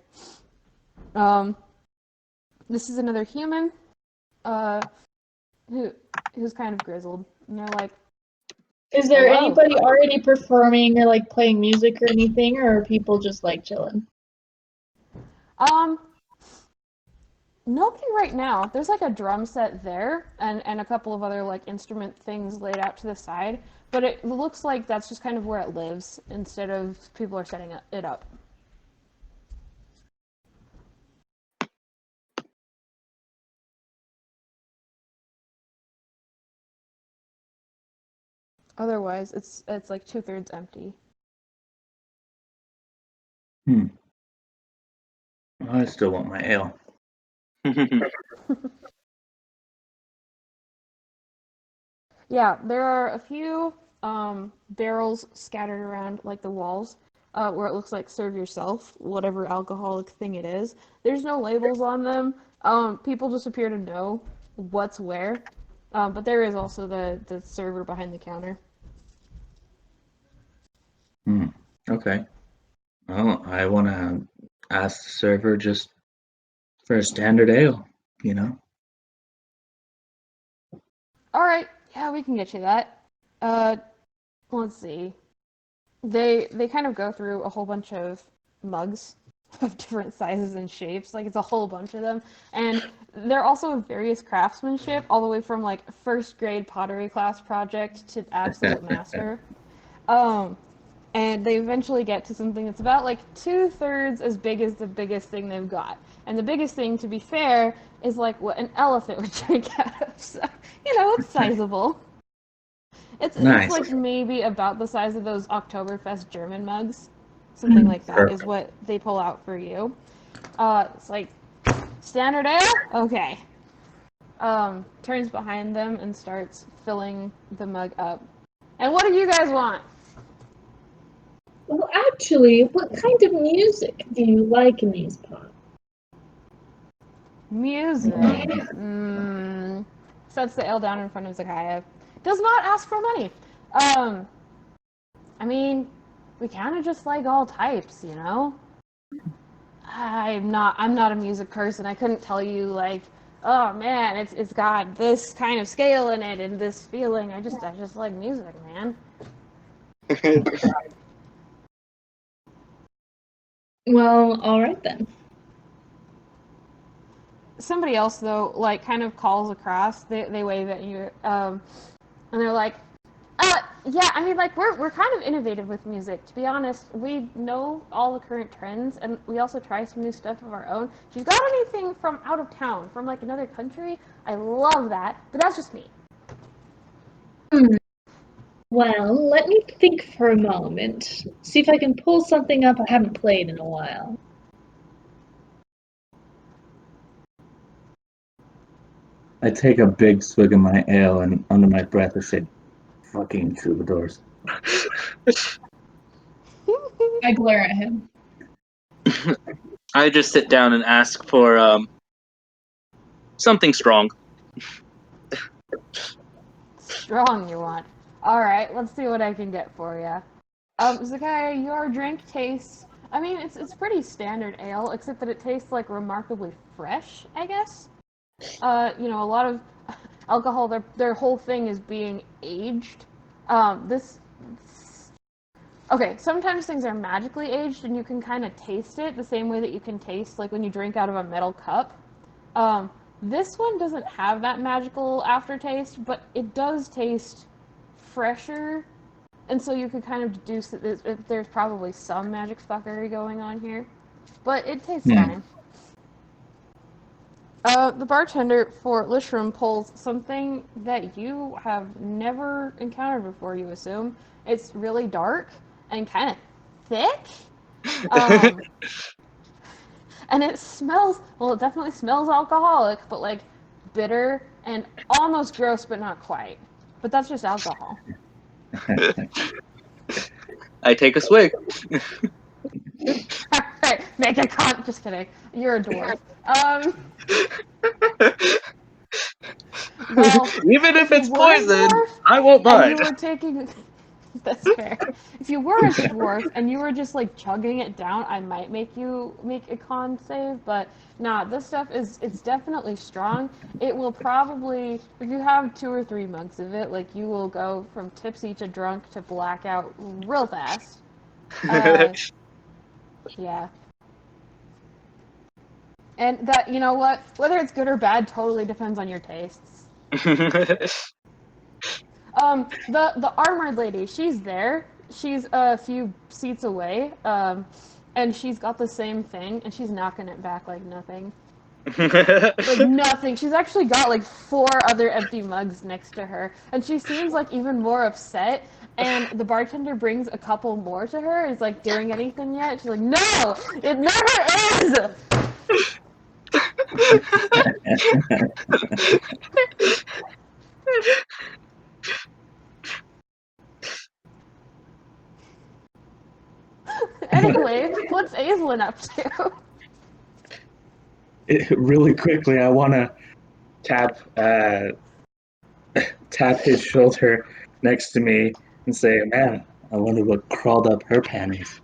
This is another human, who's kind of grizzled, and they're like, Is there hello. anybody already performing or like playing music or anything, or are people just like chilling? Nobody right now. There's like a drum set there and a couple of other like instrument things laid out to the side, but it looks like that's just kind of where it lives instead of people are setting it up. Otherwise, it's like 2/3 empty. I still want my ale. Yeah, there are a few barrels scattered around like the walls, where it looks like serve yourself, whatever alcoholic thing it is. There's no labels on them. People just appear to know what's where. But there is also the server behind the counter. Okay. Well, I want to ask the server just for a standard ale, you know? All right, yeah, we can get you that. Let's see. They kind of go through a whole bunch of mugs of different sizes and shapes. Like it's a whole bunch of them, and they're also of various craftsmanship, all the way from like first grade pottery class project to absolute master. And they eventually get to something that's about like 2/3 as big as the biggest thing they've got. And the biggest thing, to be fair, is like what an elephant would drink out of. So, it's sizable. It's Nice. like maybe about the size of those Oktoberfest German mugs. Something like that Perfect. is what they pull out for you. It's like, standard ale? Okay. turns behind them and starts filling the mug up. And what do you guys want? Well, actually, what kind of music do you like in these pods? Music. Sets the ale down in front of Zakaya. Does not ask for money. I mean, we kind of just like all types, you know? I'm not a music person. I couldn't tell you like, oh man, it's got this kind of scale in it and this feeling. I just like music, man. Well, all right then. Somebody else though, like, kind of calls across. They wave at you, and they're like, yeah, I mean, like, we're kind of innovative with music. To be honest, we know all the current trends, and we also try some new stuff of our own. If you've got anything from out of town, from like another country, I love that. But that's just me. Well, let me think for a moment. See if I can pull something up I haven't played in a while. I take a big swig of my ale and under my breath I say, fucking troubadours. I glare at him. I just sit down and ask for something strong. Strong, you want? All right, let's see what I can get for you. Zakaya, your drink tastes. I mean, it's pretty standard ale, except that it tastes like remarkably fresh, I guess. You know, a lot of alcohol, their whole thing is being aged. Okay, sometimes things are magically aged and you can kind of taste it the same way that you can taste like when you drink out of a metal cup. This one doesn't have that magical aftertaste, but it does taste fresher, and so you could kind of deduce that there's probably some magic fuckery going on here. But it tastes fine. The bartender for Lishram pulls something that you have never encountered before, you assume. It's really dark and kind of thick. And it smells, well, it definitely smells alcoholic, but like bitter and almost gross, but not quite. But that's just alcohol. I take a swig. Alright, make a con. Just kidding. You're a dwarf. Well, Even if it's you were a poison, dwarf I won't and mind. you were taking. That's fair. If you were a dwarf and you were just like chugging it down, I might make you make a con save, but nah, this stuff it's definitely strong. It will probably, if you have 2 or 3 mugs of it, like you will go from tipsy to drunk to blackout real fast. Yeah. And that, you know what? Whether it's good or bad totally depends on your tastes. The armored lady, she's there. She's a few seats away, and she's got the same thing, and she's knocking it back like nothing. Like nothing. She's actually got like 4 other empty mugs next to her, and she seems like even more upset. And the bartender brings a couple more to her. Is like doing anything yet? She's like, no, it never is. Anyway, what's Aislinn up to? Really quickly, I want to tap his shoulder next to me and say, man, I wonder what crawled up her panties.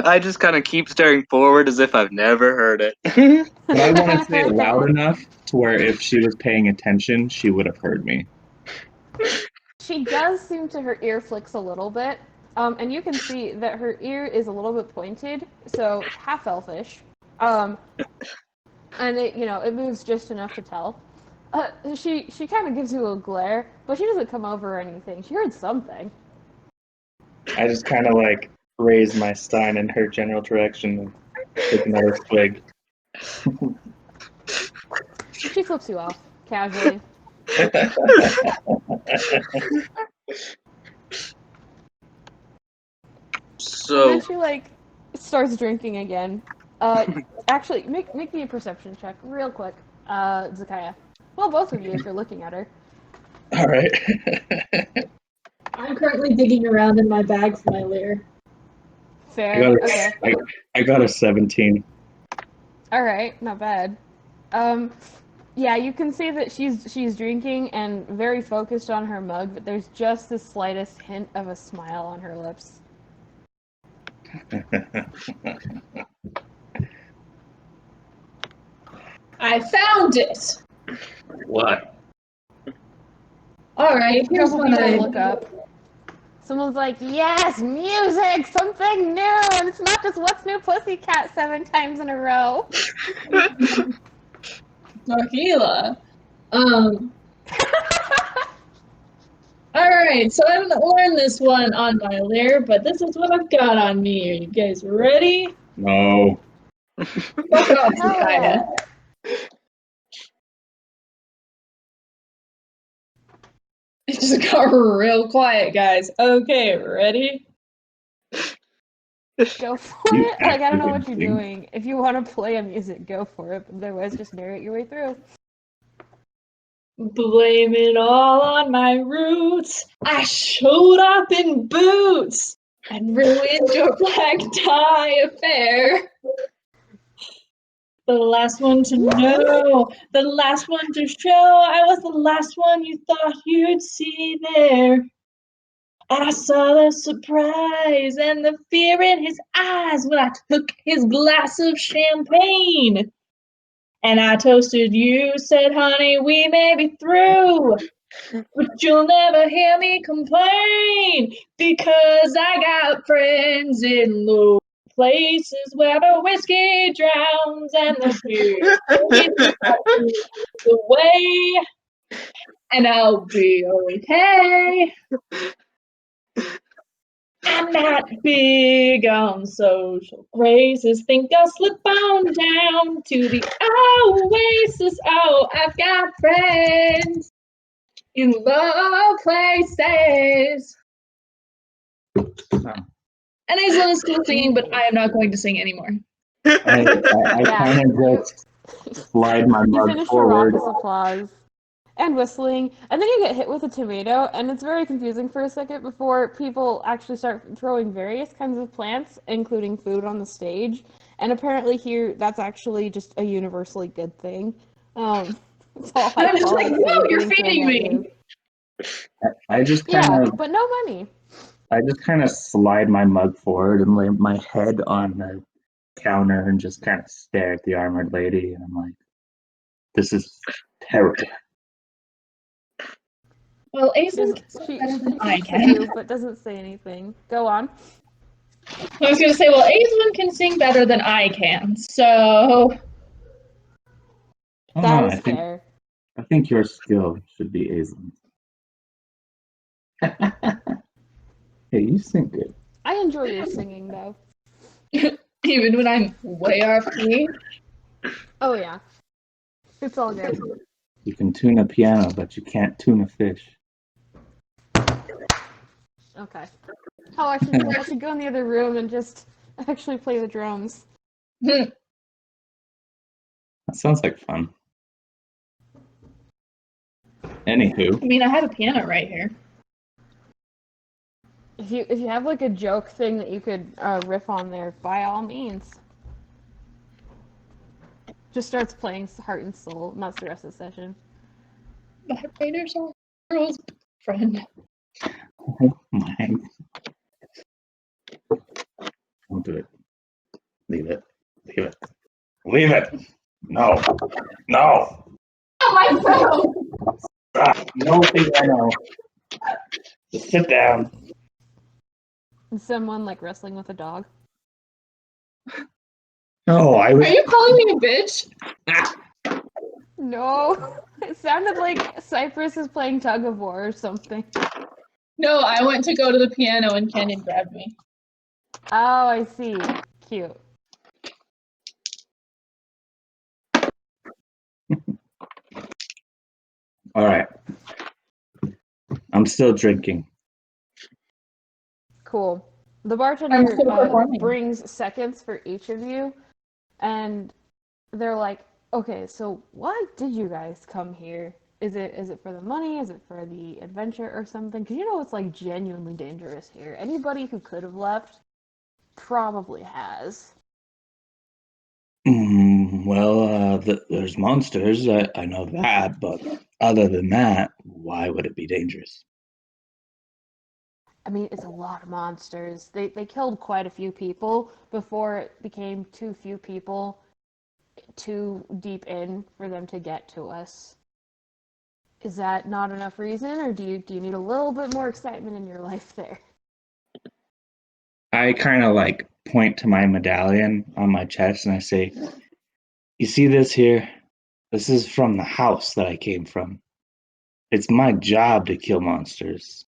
I just kind of keep staring forward as if I've never heard it. But I want to say it loud enough to where if she was paying attention, she would have heard me. She does seem to her ear flicks a little bit, and you can see that her ear is a little bit pointed, so half elfish, and it it moves just enough to tell. She kind of gives you a glare, but she doesn't come over or anything. She heard something. I just kind of like raise my stein in her general direction and take another swig. She flips you off casually. So And then she like starts drinking again. Actually, make me a perception check real quick, Zakaya. Well, both of you, if you're looking at her. All right. I'm currently digging around in my bag for my lair. Fair. Okay. I got a 17. All right. Not bad. Yeah, you can see that she's drinking and very focused on her mug, but there's just the slightest hint of a smile on her lips. I found it! What? Alright, A here's couple what people look I... up. Someone's like, "Yes, music, something new, and it's not just What's New Pussycat 7 times in a row." Tequila. Alright, so I haven't learned this one on my lair, but this is what I've got on me. Are you guys ready? No. Fuck off, Hell yeah. Zakaya. It just got real quiet, guys. Okay, ready? Go for You it. Like, I don't know actually what you're sing? doing. If you want to play a music, go for it. But otherwise, just narrate your way through. Blame it all on my roots. I showed up in boots and ruined your black tie affair. The last one to know, the last one to show, I was the last one you thought you'd see there. I saw the surprise and the fear in his eyes when I took his glass of champagne. And I toasted you, said, honey, we may be through, but you'll never hear me complain because I got friends in low places where the whiskey drowns and the beer takes away, and I'll be okay. I'm not big on social graces. Think I'll slip on down to the oasis. Oh, I've got friends in low places. And Aislinn is still singing, but I am not going to sing anymore. I Yeah, kind of you, just slide my you mug finish your forward. raucous applause and whistling, and then you get hit with a tomato, and it's very confusing for a second before people actually start throwing various kinds of plants, including food, on the stage. And apparently here, that's actually just a universally good thing. It's all high I'm just like, quality whoa, food you're being thrown feeding at me. you. I just Yeah, kind of but no money. slide my mug forward and lay my head on the counter and just kind of stare at the armored lady, and I'm like, this is terrible. Well, Aislinn Doesn't can sing she? better She than I looks at can. you, but doesn't say anything. Go on. I was going to say, well, Aislinn can sing better than I can, so... Oh That no, is fair. I think your skill should be Aislinn. Hey, you sing good. I enjoy your singing, though. Even when I'm way off key. Oh yeah, it's all good. You can tune a piano, but you can't tune a fish. Okay. Oh, I should go in the other room and just actually play the drums. That sounds like fun. Anywho, I mean, I have a piano right here. If you have like a joke thing that you could riff on there, by all means. Just starts playing Heart and Soul, and that's the rest of the session. Vibrator's all girl's friend. oh my, don't do it. Leave it. Leave it. Leave it. No. No. Oh, my phone! Stop. No piano. Just sit down. Is someone like wrestling with a dog? No, I was. Are you calling me a bitch? No. It sounded like Cypress is playing tug of war or something. No, I went to go to the piano and Kenyon grabbed me. Oh, I see. Cute. All right. I'm still drinking. Cool. The I'm bartender still performing. brings seconds for each of you, and they're like, okay, so why did you guys come here? Is it for the money? Is it for the adventure or something? Because it's like genuinely dangerous here. Anybody who could have left probably has. There's monsters. I know that, but other than that, why would it be dangerous? I mean, it's a lot of monsters. They killed quite a few people before it became too few people too deep in for them to get to us. Is that not enough reason, or do you need a little bit more excitement in your life there? I kind of like point to my medallion on my chest and I say, "You see this here? This is from the house that I came from. It's my job to kill monsters.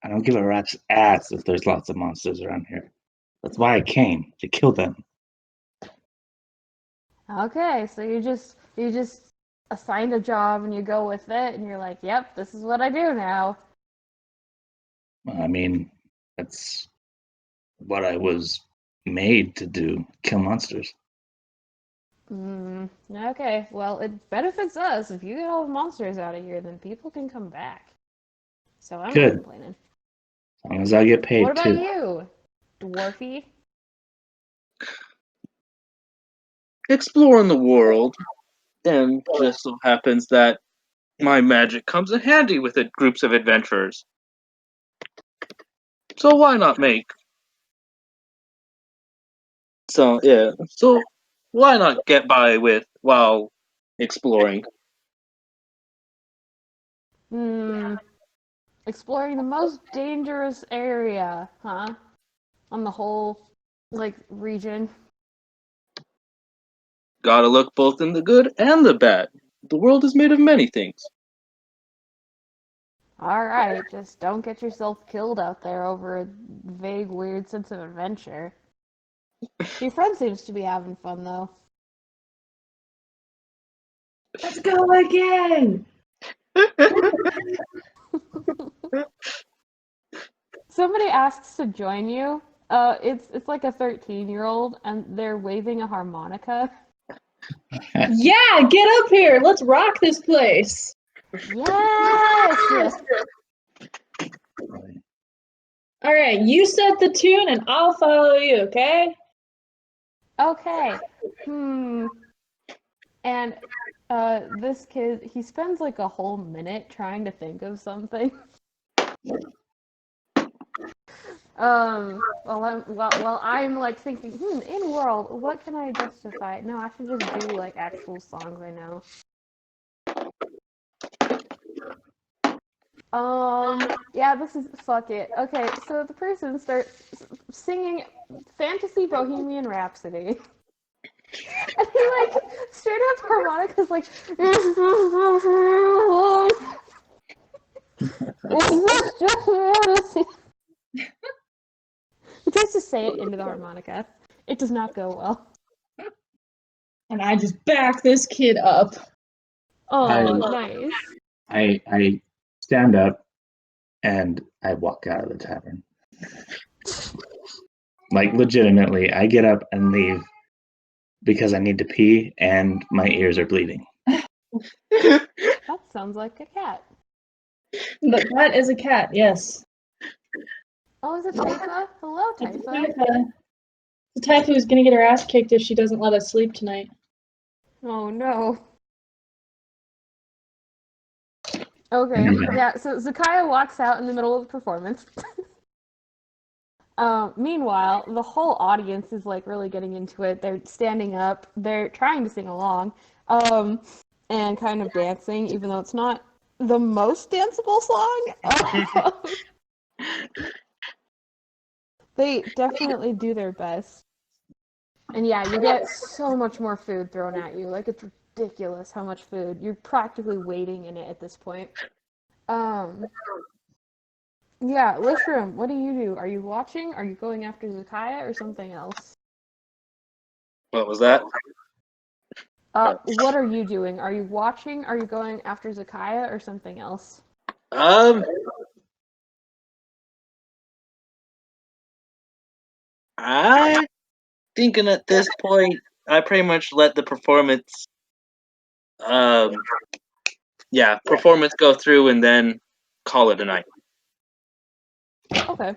I don't give a rat's ass if there's lots of monsters around here. That's why I came, to kill them." Okay, so you just assigned a job and you go with it and you're like, "Yep, this is what I do now." I mean, that's what I was made to do, kill monsters. Okay, well, it benefits us. If you get all the monsters out of here, then people can come back. So I'm not Good, complaining. as long as I get paid What about too. you, Dwarfy? Exploring the world, and just so happens that my magic comes in handy with it, groups of adventurers. So why not make? So why not get by with while exploring? Hmm, exploring the most dangerous area, huh? On the whole, like, region. Gotta look both in the good and the bad. The world is made of many things. Alright, just don't get yourself killed out there over a vague, weird sense of adventure. Your friend seems to be having fun, though. Let's go again. Somebody asks to join you. It's like a 13-year-old, and they're waving a harmonica. Yeah, get up here. Let's rock this place. Yes! All right, you set the tune and I'll follow you, okay? Okay. And this kid, he spends like a whole minute trying to think of something. While I'm like thinking, in world, what can I justify? No, I should just do like actual songs I know. Yeah, this is fuck it. Okay, so the person starts singing Fantasy Bohemian Rhapsody. And he like straight up harmonicas like he tries to say it into the harmonica. It does not go well. And I just back this kid up. Oh, nice. I stand up and I walk out of the tavern. Like legitimately, I get up and leave because I need to pee and my ears are bleeding. That sounds like a cat. That is a cat, yes. Oh, is it Taifa? Hello, It's Taifa. Taifa. The Taifa is gonna get her ass kicked if she doesn't let us sleep tonight. Oh no. Okay, yeah, so Zakaya walks out in the middle of the performance. Meanwhile, the whole audience is like really getting into it. They're standing up, they're trying to sing along, and kind of dancing, even though it's not the most danceable song. They definitely do their best. And yeah, you get so much more food thrown at you. Like, it's ridiculous how much food. You're practically waiting in it at this point. Um, yeah, Lishram, what do? Are you watching? Are you going after Zakaya or something else? What was that? What are you doing? Are you watching? Are you going after Zakaya or something else? Um, I thinking at this point, I pretty much let the performance, performance go through and then call it a night. Okay.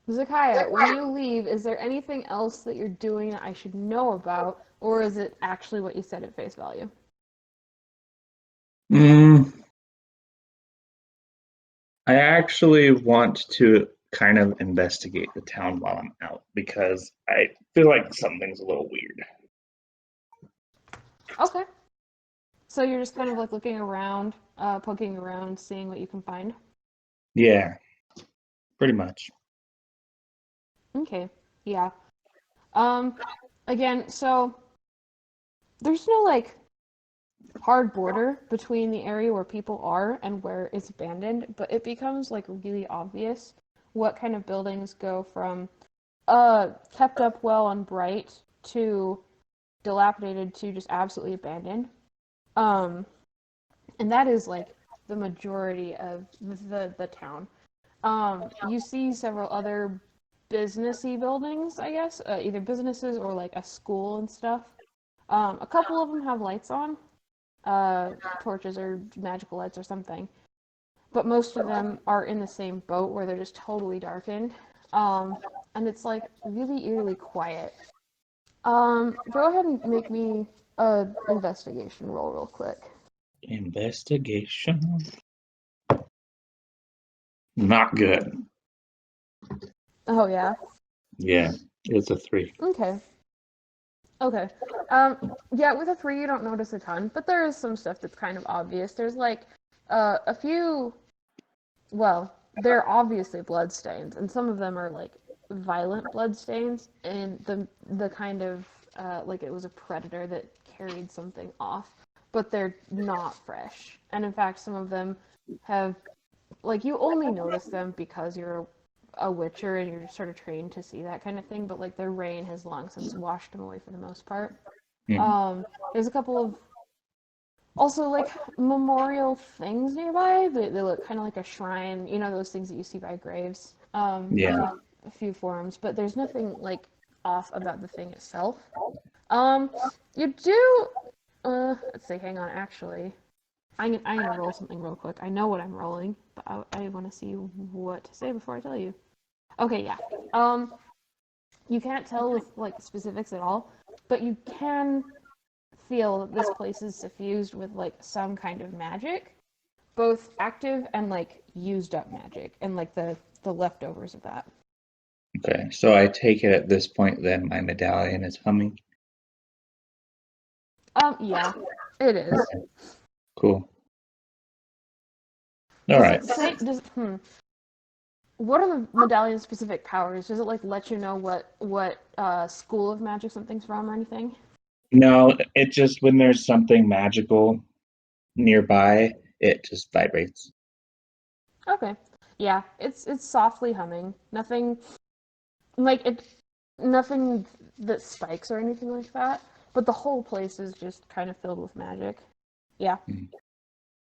Zakaya, when you leave, is there anything else that you're doing that I should know about, or is it actually what you said at face value? I actually want to kind of investigate the town while I'm out because I feel like something's a little weird. Okay. So you're just kind of like looking around, poking around, seeing what you can find? Yeah, pretty much. Okay. Yeah. Um, again, so there's no like hard border between the area where people are and where it's abandoned, but it becomes like really obvious what kind of buildings go from kept up well and bright to dilapidated to just absolutely abandoned. Um, and that is like the majority of the town. You see several other businessy buildings, I guess, either businesses or like a school and stuff. A couple of them have lights on, torches or magical lights or something. But most of them are in the same boat where they're just totally darkened. And it's like really eerily quiet. Go ahead and make me a investigation roll real quick. Investigation. Not good. Oh yeah. Yeah, it's a 3. Okay. Okay. Yeah, with a 3 you don't notice a ton, but there is some stuff that's kind of obvious. There's like a few, well, they're obviously bloodstains, and some of them are like violent bloodstains, and the kind of like it was a predator that carried something off, but they're not fresh. And in fact, some of them have, like, you only notice them because you're a witcher and you're sort of trained to see that kind of thing, but like the rain has long since washed them away for the most part. There's a couple of also like memorial things nearby. They look kind of like a shrine, you know, those things that you see by graves. Yeah. A few forms, but there's nothing like off about the thing itself. You do. Let's see. Hang on. Actually, I'm gonna roll something real quick. I know what I'm rolling, but I want to see what to say before I tell you. Okay. Yeah. You can't tell with like specifics at all, but you can feel that this place is suffused with like some kind of magic, both active and like used up magic, and like the leftovers of that. Okay, so I take it at this point then my medallion is humming. Yeah, it is. Okay, cool. All Does right. it say? What are the medallion's specific powers? Does it like let you know what school of magic something's from or anything? No, it just when there's something magical nearby, it just vibrates. Okay. Yeah, it's softly humming. Nothing like it nothing that spikes or anything like that, but the whole place is just kind of filled with magic. Yeah.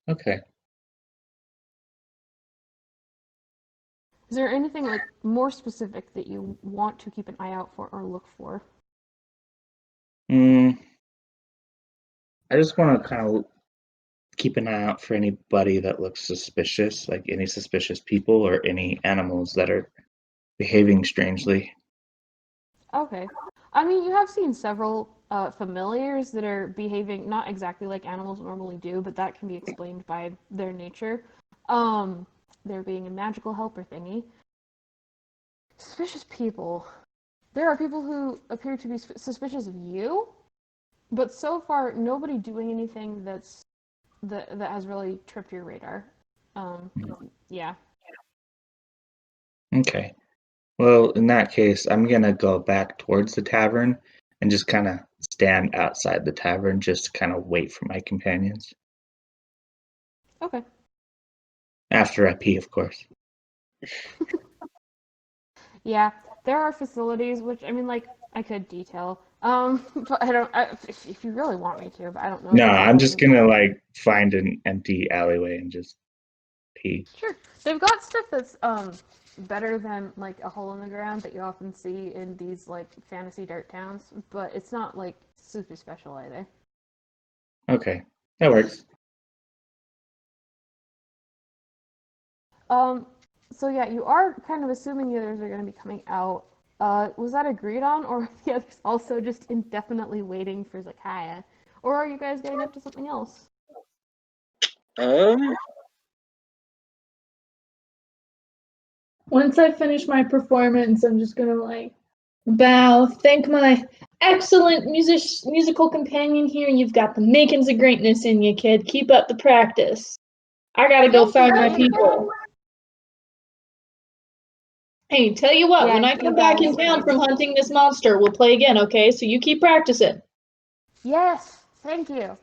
Okay. Is there anything like more specific that you want to keep an eye out for or look for? I just want to kind of keep an eye out for anybody that looks suspicious, like any suspicious people or any animals that are behaving strangely. Okay. I mean, you have seen several familiars that are behaving not exactly like animals normally do, but that can be explained by their nature. There being a magical helper thingy. Suspicious people. There are people who appear to be suspicious of you, but so far nobody doing anything that has really tripped your radar. Yeah. Okay. Well, in that case, I'm gonna go back towards the tavern and just kind of stand outside the tavern just to kind of wait for my companions. Okay. After I pee, of course. Yeah, there are facilities which I mean, like I could detail. But I don't. If you really want me to, but I don't know. No, If I'm just facilities. gonna like find an empty alleyway and just pee. Sure, they've got stuff that's better than like a hole in the ground that you often see in these like fantasy dirt towns, but it's not like super special either. Okay, that works. So yeah, you are kind of assuming the others are going to be coming out. Was that agreed on, or are the others also just indefinitely waiting for Zakaya? Or are you guys getting up to something else? Once I finish my performance, I'm just gonna like bow, thank my excellent musical companion here. You've got the makings of greatness in you, kid. Keep up the practice. I gotta go find my people. Hey, tell you what, Yeah, when I he come back in does. town from hunting this monster, we'll play again, okay? So you keep practicing. Yes, thank you.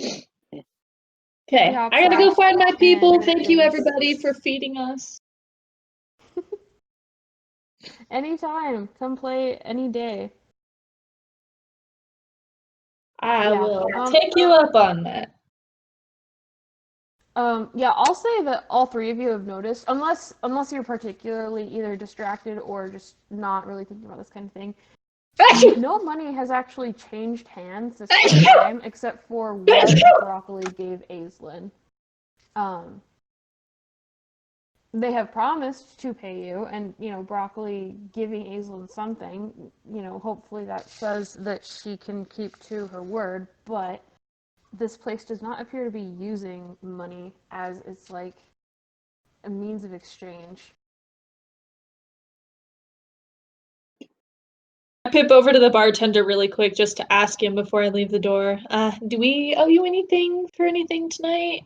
Okay, hops I gotta go off find my and people. he Thank you, goes, everybody, for feeding us. anytime, come play any day. I Yeah. will take you up on that. Yeah, I'll say that all three of you have noticed, unless you're particularly either distracted or just not really thinking about this kind of thing. No money has actually changed hands this whole time, except for what Broccoli gave Aislinn. They have promised to pay you, and Broccoli giving Aislinn something, hopefully that says that she can keep to her word. But this place does not appear to be using money as it's like a means of exchange. I pip over to the bartender really quick just to ask him before I leave the door. Do we owe you anything for anything tonight?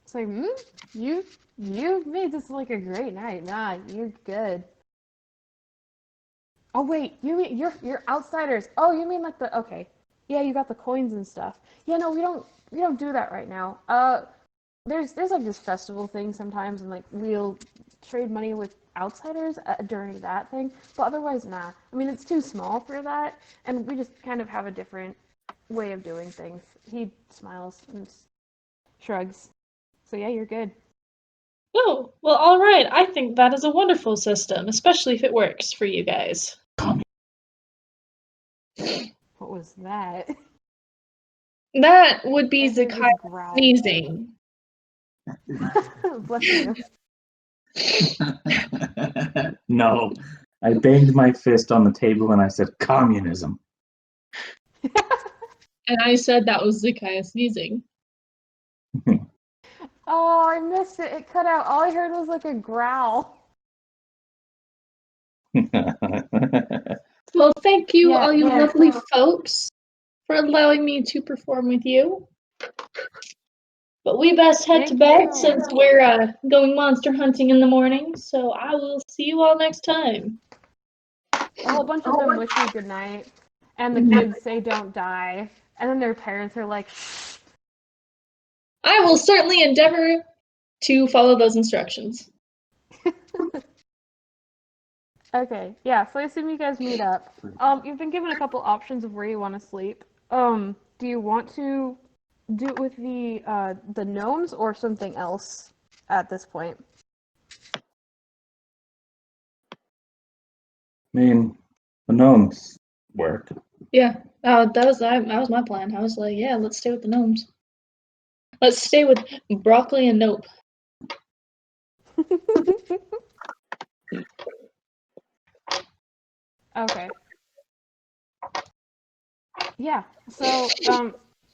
It's like, you made this like a great night. Nah, you're good. Oh wait, you mean you're outsiders. Oh, you mean like the okay. Yeah, you got the coins and stuff. Yeah, no, we don't do that right now. There's like this festival thing sometimes, and like we'll trade money with outsiders during that thing, but otherwise, nah. I mean, it's too small for that, and we just kind of have a different way of doing things. He smiles and shrugs. So yeah, you're good. Oh, well, all right. I think that is a wonderful system, especially if it works for you guys. What was that? That would be I heard Zakai this growl. sneezing. Bless you. No, I banged my fist on the table and I said, communism. And I said that was Zakai sneezing. Oh, I missed it. It cut out. All I heard was like a growl. Well, thank you, Yeah, all you yeah. lovely folks, for allowing me to perform with you. But we best head to Thank bed you. since we're going monster hunting in the morning, so I will see you all next time. A whole bunch of them wish you good night, and the kids say don't die, and then their parents are like, shh. I will certainly endeavor to follow those instructions. Okay, yeah, so I assume you guys meet up. You've been given a couple options of where you want to sleep. Do you want to do it with the gnomes or something else at this point? I mean, the gnomes work. Yeah, that was my plan. I was like, yeah, let's stay with the gnomes. Let's stay with broccoli and nope. Okay. Yeah, so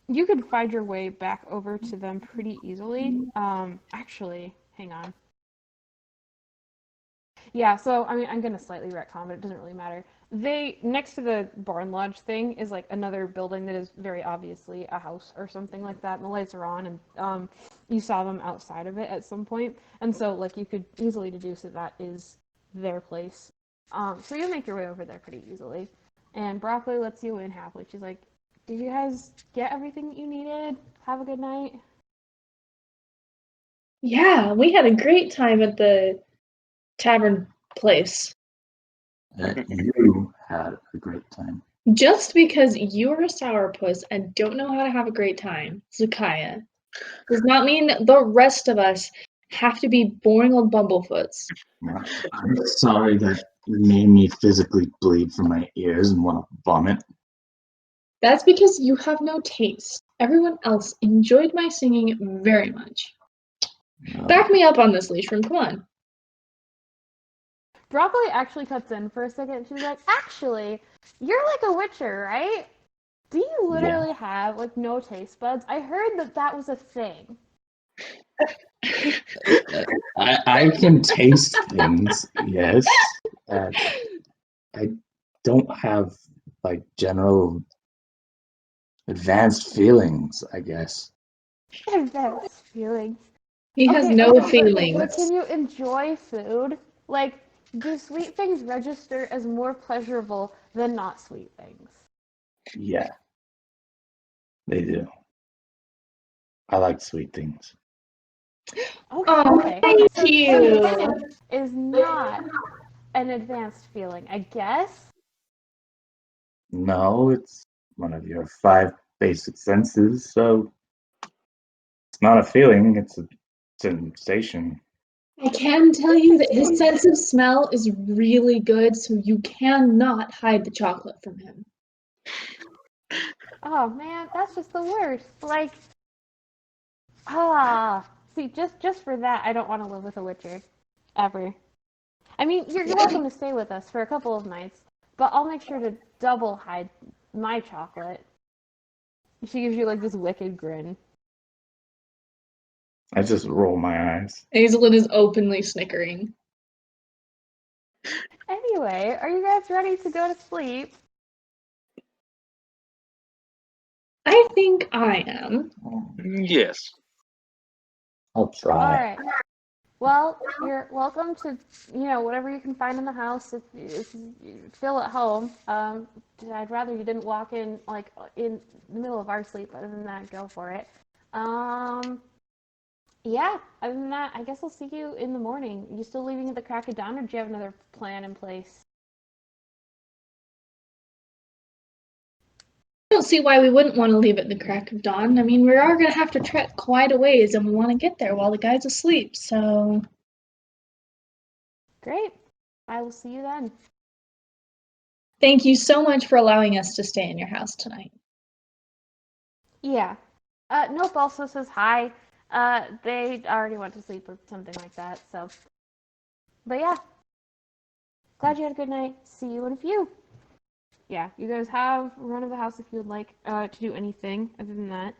you could find your way back over to them pretty easily. Actually, hang on. Yeah, so I mean, I'm gonna slightly retcon, but it doesn't really matter. They next to the barn lodge thing is like another building that is very obviously a house or something like that, and the lights are on, and you saw them outside of it at some point, and so like you could easily deduce that that is their place. So you make your way over there pretty easily, and Broccoli lets you in happily. She's like, "Did you guys get everything that you needed? Have a good night." Yeah, we had a great time at the tavern place. You had a great time. Just because you're a sourpuss and don't know how to have a great time, Zakaya, does not mean that the rest of us have to be boring old Bumblefoots. I'm sorry that made me physically bleed from my ears and want to vomit. That's because you have no taste. Everyone else enjoyed my singing very much. Back me up on this, Leashroom. Come on. Broccoli actually cuts in for a second. She's like, actually, you're like a witcher, right? Do you literally have like no taste buds? I heard that was a thing. I can taste things, yes. I don't have like general advanced feelings, I guess. Advanced feelings. He has Okay, no okay, but feelings. can you enjoy food? Like, do sweet things register as more pleasurable than not sweet things? Yeah, they do. I like sweet things. Okay, Oh, okay. thank So you. tasting is not an advanced feeling, I guess. No, it's one of your 5 basic senses, so it's not a feeling, it's a sensation. I can tell you that his sense of smell is really good, so you cannot hide the chocolate from him. Oh man, that's just the worst. Like, see, just for that, I don't want to live with a witcher, ever. I mean, you're welcome to stay with us for a couple of nights, but I'll make sure to double hide my chocolate. She gives you like this wicked grin. I just roll my eyes. Hazelin is openly snickering. Anyway, are you guys ready to go to sleep? I think I am. Yes. I'll All try. right. Well, you're welcome to, whatever you can find in the house. If you feel at home. I'd rather you didn't walk in like in the middle of our sleep. Other than that, go for it. Yeah. Other than that, I guess I'll see you in the morning. You still leaving at the crack of dawn, or do you have another plan in place? I don't see why we wouldn't want to leave at the crack of dawn. I mean, we are going to have to trek quite a ways, and we want to get there while the guy's asleep, so. Great. I will see you then. Thank you so much for allowing us to stay in your house tonight. Yeah. Nope also says hi. They already went to sleep or something like that, so. But yeah. Glad you had a good night. See you in a few. Yeah, you guys have run of the house if you would like to do anything other than that.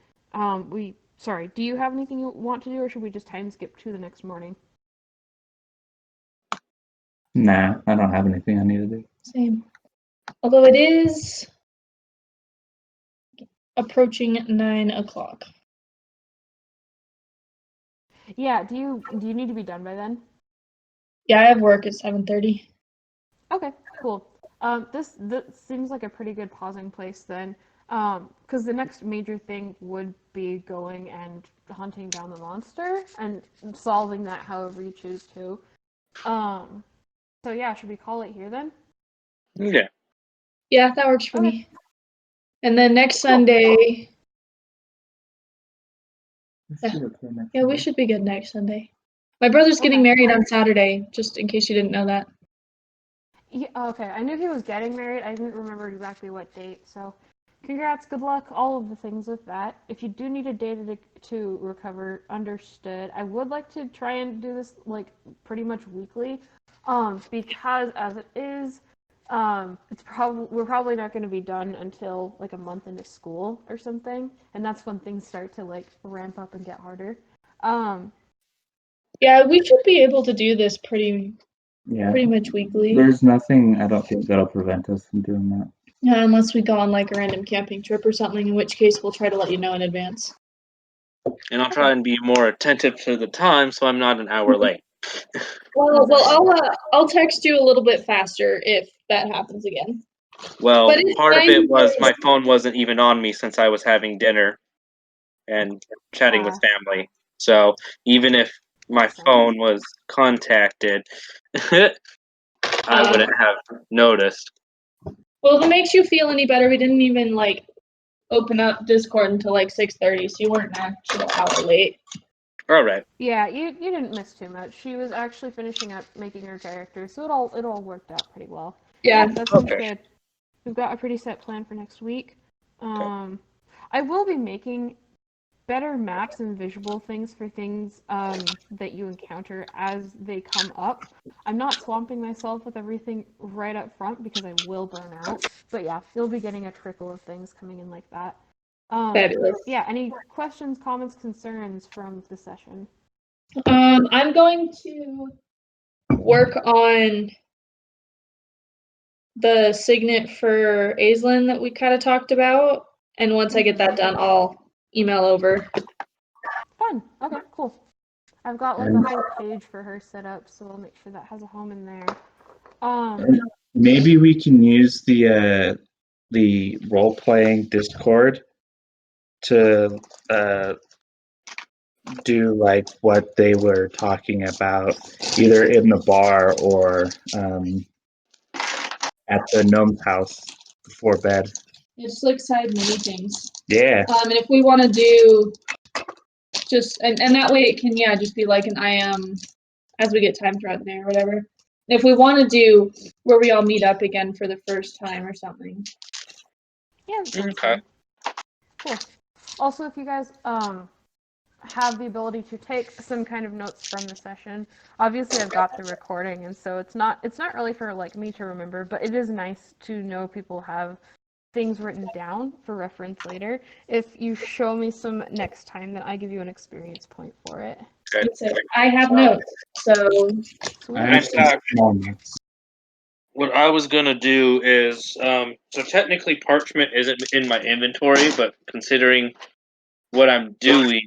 Sorry, do you have anything you want to do, or should we just time skip to the next morning? Nah, I don't have anything I need to do. Same. Although it is approaching 9 o'clock. Yeah, do you need to be done by then? Yeah, I have work at 7:30. Okay, cool. This seems like a pretty good pausing place then, because the next major thing would be going and hunting down the monster and solving that however you choose to. So yeah, should we call it here then? Yeah. Yeah, that works for Okay. me. And then next Cool. Sunday, Yeah, yeah, we should be good next Sunday. My brother's getting Okay. married on Saturday, just in case you didn't know that. Yeah, okay, I knew he was getting married. I didn't remember exactly what date. So, congrats, good luck, all of the things with that. If you do need a day to recover, understood. I would like to try and do this like pretty much weekly, because as it is, we're probably not going to be done until like a month into school or something, and that's when things start to like ramp up and get harder. Um, Yeah, we should be able to do this pretty much weekly. There's nothing I don't think that'll prevent us from doing that. Yeah, unless we go on like a random camping trip or something, in which case we'll try to let you know in advance. And I'll try and be more attentive to the time so I'm not an hour late. I'll text you a little bit faster if that happens again. Well, But it's part of fine it was because- my phone wasn't even on me since I was having dinner and chatting with family. So even if my Awesome. phone was contacted, I wouldn't have noticed. Well, if it makes you feel any better, we didn't even like open up Discord until like 6:30, so you weren't an actual hour late. All right. Yeah, you didn't miss too much. She was actually finishing up making her character, so it all worked out pretty well. Yeah. That sounds Okay. good. We've got a pretty set plan for next week. I will be making better maps and visual things for things that you encounter as they come up. I'm not swamping myself with everything right up front because I will burn out. But yeah, you'll be getting a trickle of things coming in like that. Fabulous. Yeah, any questions, comments, concerns from the session? I'm going to work on the signet for Aislinn that we kind of talked about, and once I get that done, I'll email over. Fun. Okay, cool. I've got like a whole page for her set up, so I'll make sure that has a home in there. Maybe we can use the role playing Discord to do like what they were talking about, either in the bar or at the gnome's house before bed. Just like side mini things. Yeah. And if we want to do just, and that way it can, yeah, just be like an IM as we get time throughout the day or whatever. If we want to do where we all meet up again for the first time or something. Yeah, that sounds Okay. good. Cool. Also, if you guys have the ability to take some kind of notes from the session, obviously I've got the recording, and so it's not really for like me to remember, but it is nice to know people have things written down for reference later. If you show me some next time, then I give you an experience point for it. Okay. So I have notes, so Sweet. I have some small notes. What I was gonna do is, so technically parchment isn't in my inventory, but considering what I'm doing,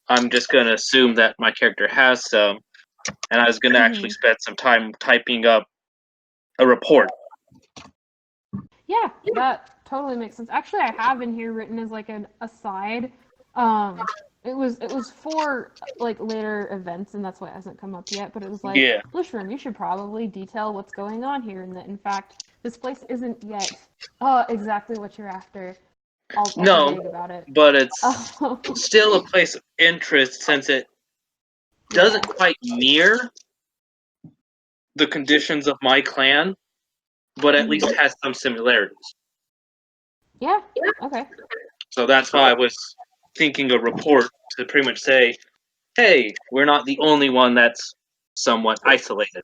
I'm just gonna assume that my character has some, and I was gonna actually spend some time typing up a report. Yeah, that totally makes sense. Actually, I have in here written as like an aside. It was for like later events, and that's why it hasn't come up yet. But it was like, Yeah. Blishroom, you should probably detail what's going on here, and that in fact this place isn't yet exactly what you're after. I'll be No, vague about it. but it's Um, still a place of interest since it doesn't quite mirror the conditions of my clan, but at least has some similarities. Yeah. Okay. So that's why I was thinking a report to pretty much say, hey, we're not the only one that's somewhat isolated.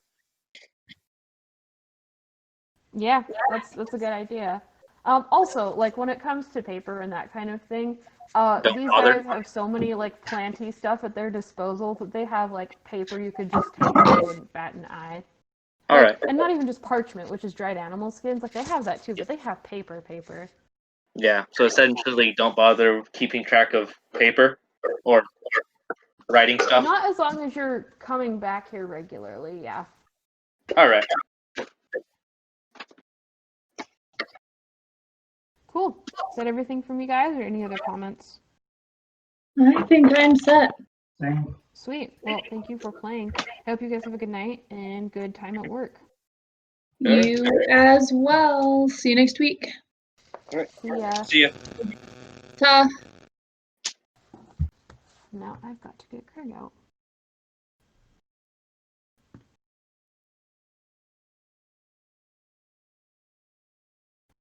Yeah, that's a good idea. Also, like when it comes to paper and that kind of thing, Don't these bother. guys have so many like planty stuff at their disposal that they have like paper you could just take and they wouldn't bat an eye. All Like, right. and not even just parchment, which is dried animal skins. Like they have that too, but they have paper. Yeah. So essentially, don't bother keeping track of paper or writing stuff. Not as long as you're coming back here regularly. Yeah. All right. Cool. Is that everything from you guys, or any other comments? I think I'm set. Sweet. Well, thank you for playing. I hope you guys have a good night and good time at work. You as well. See you next week. All right. See ya. See ya. Ta. Now I've got to get Craig out.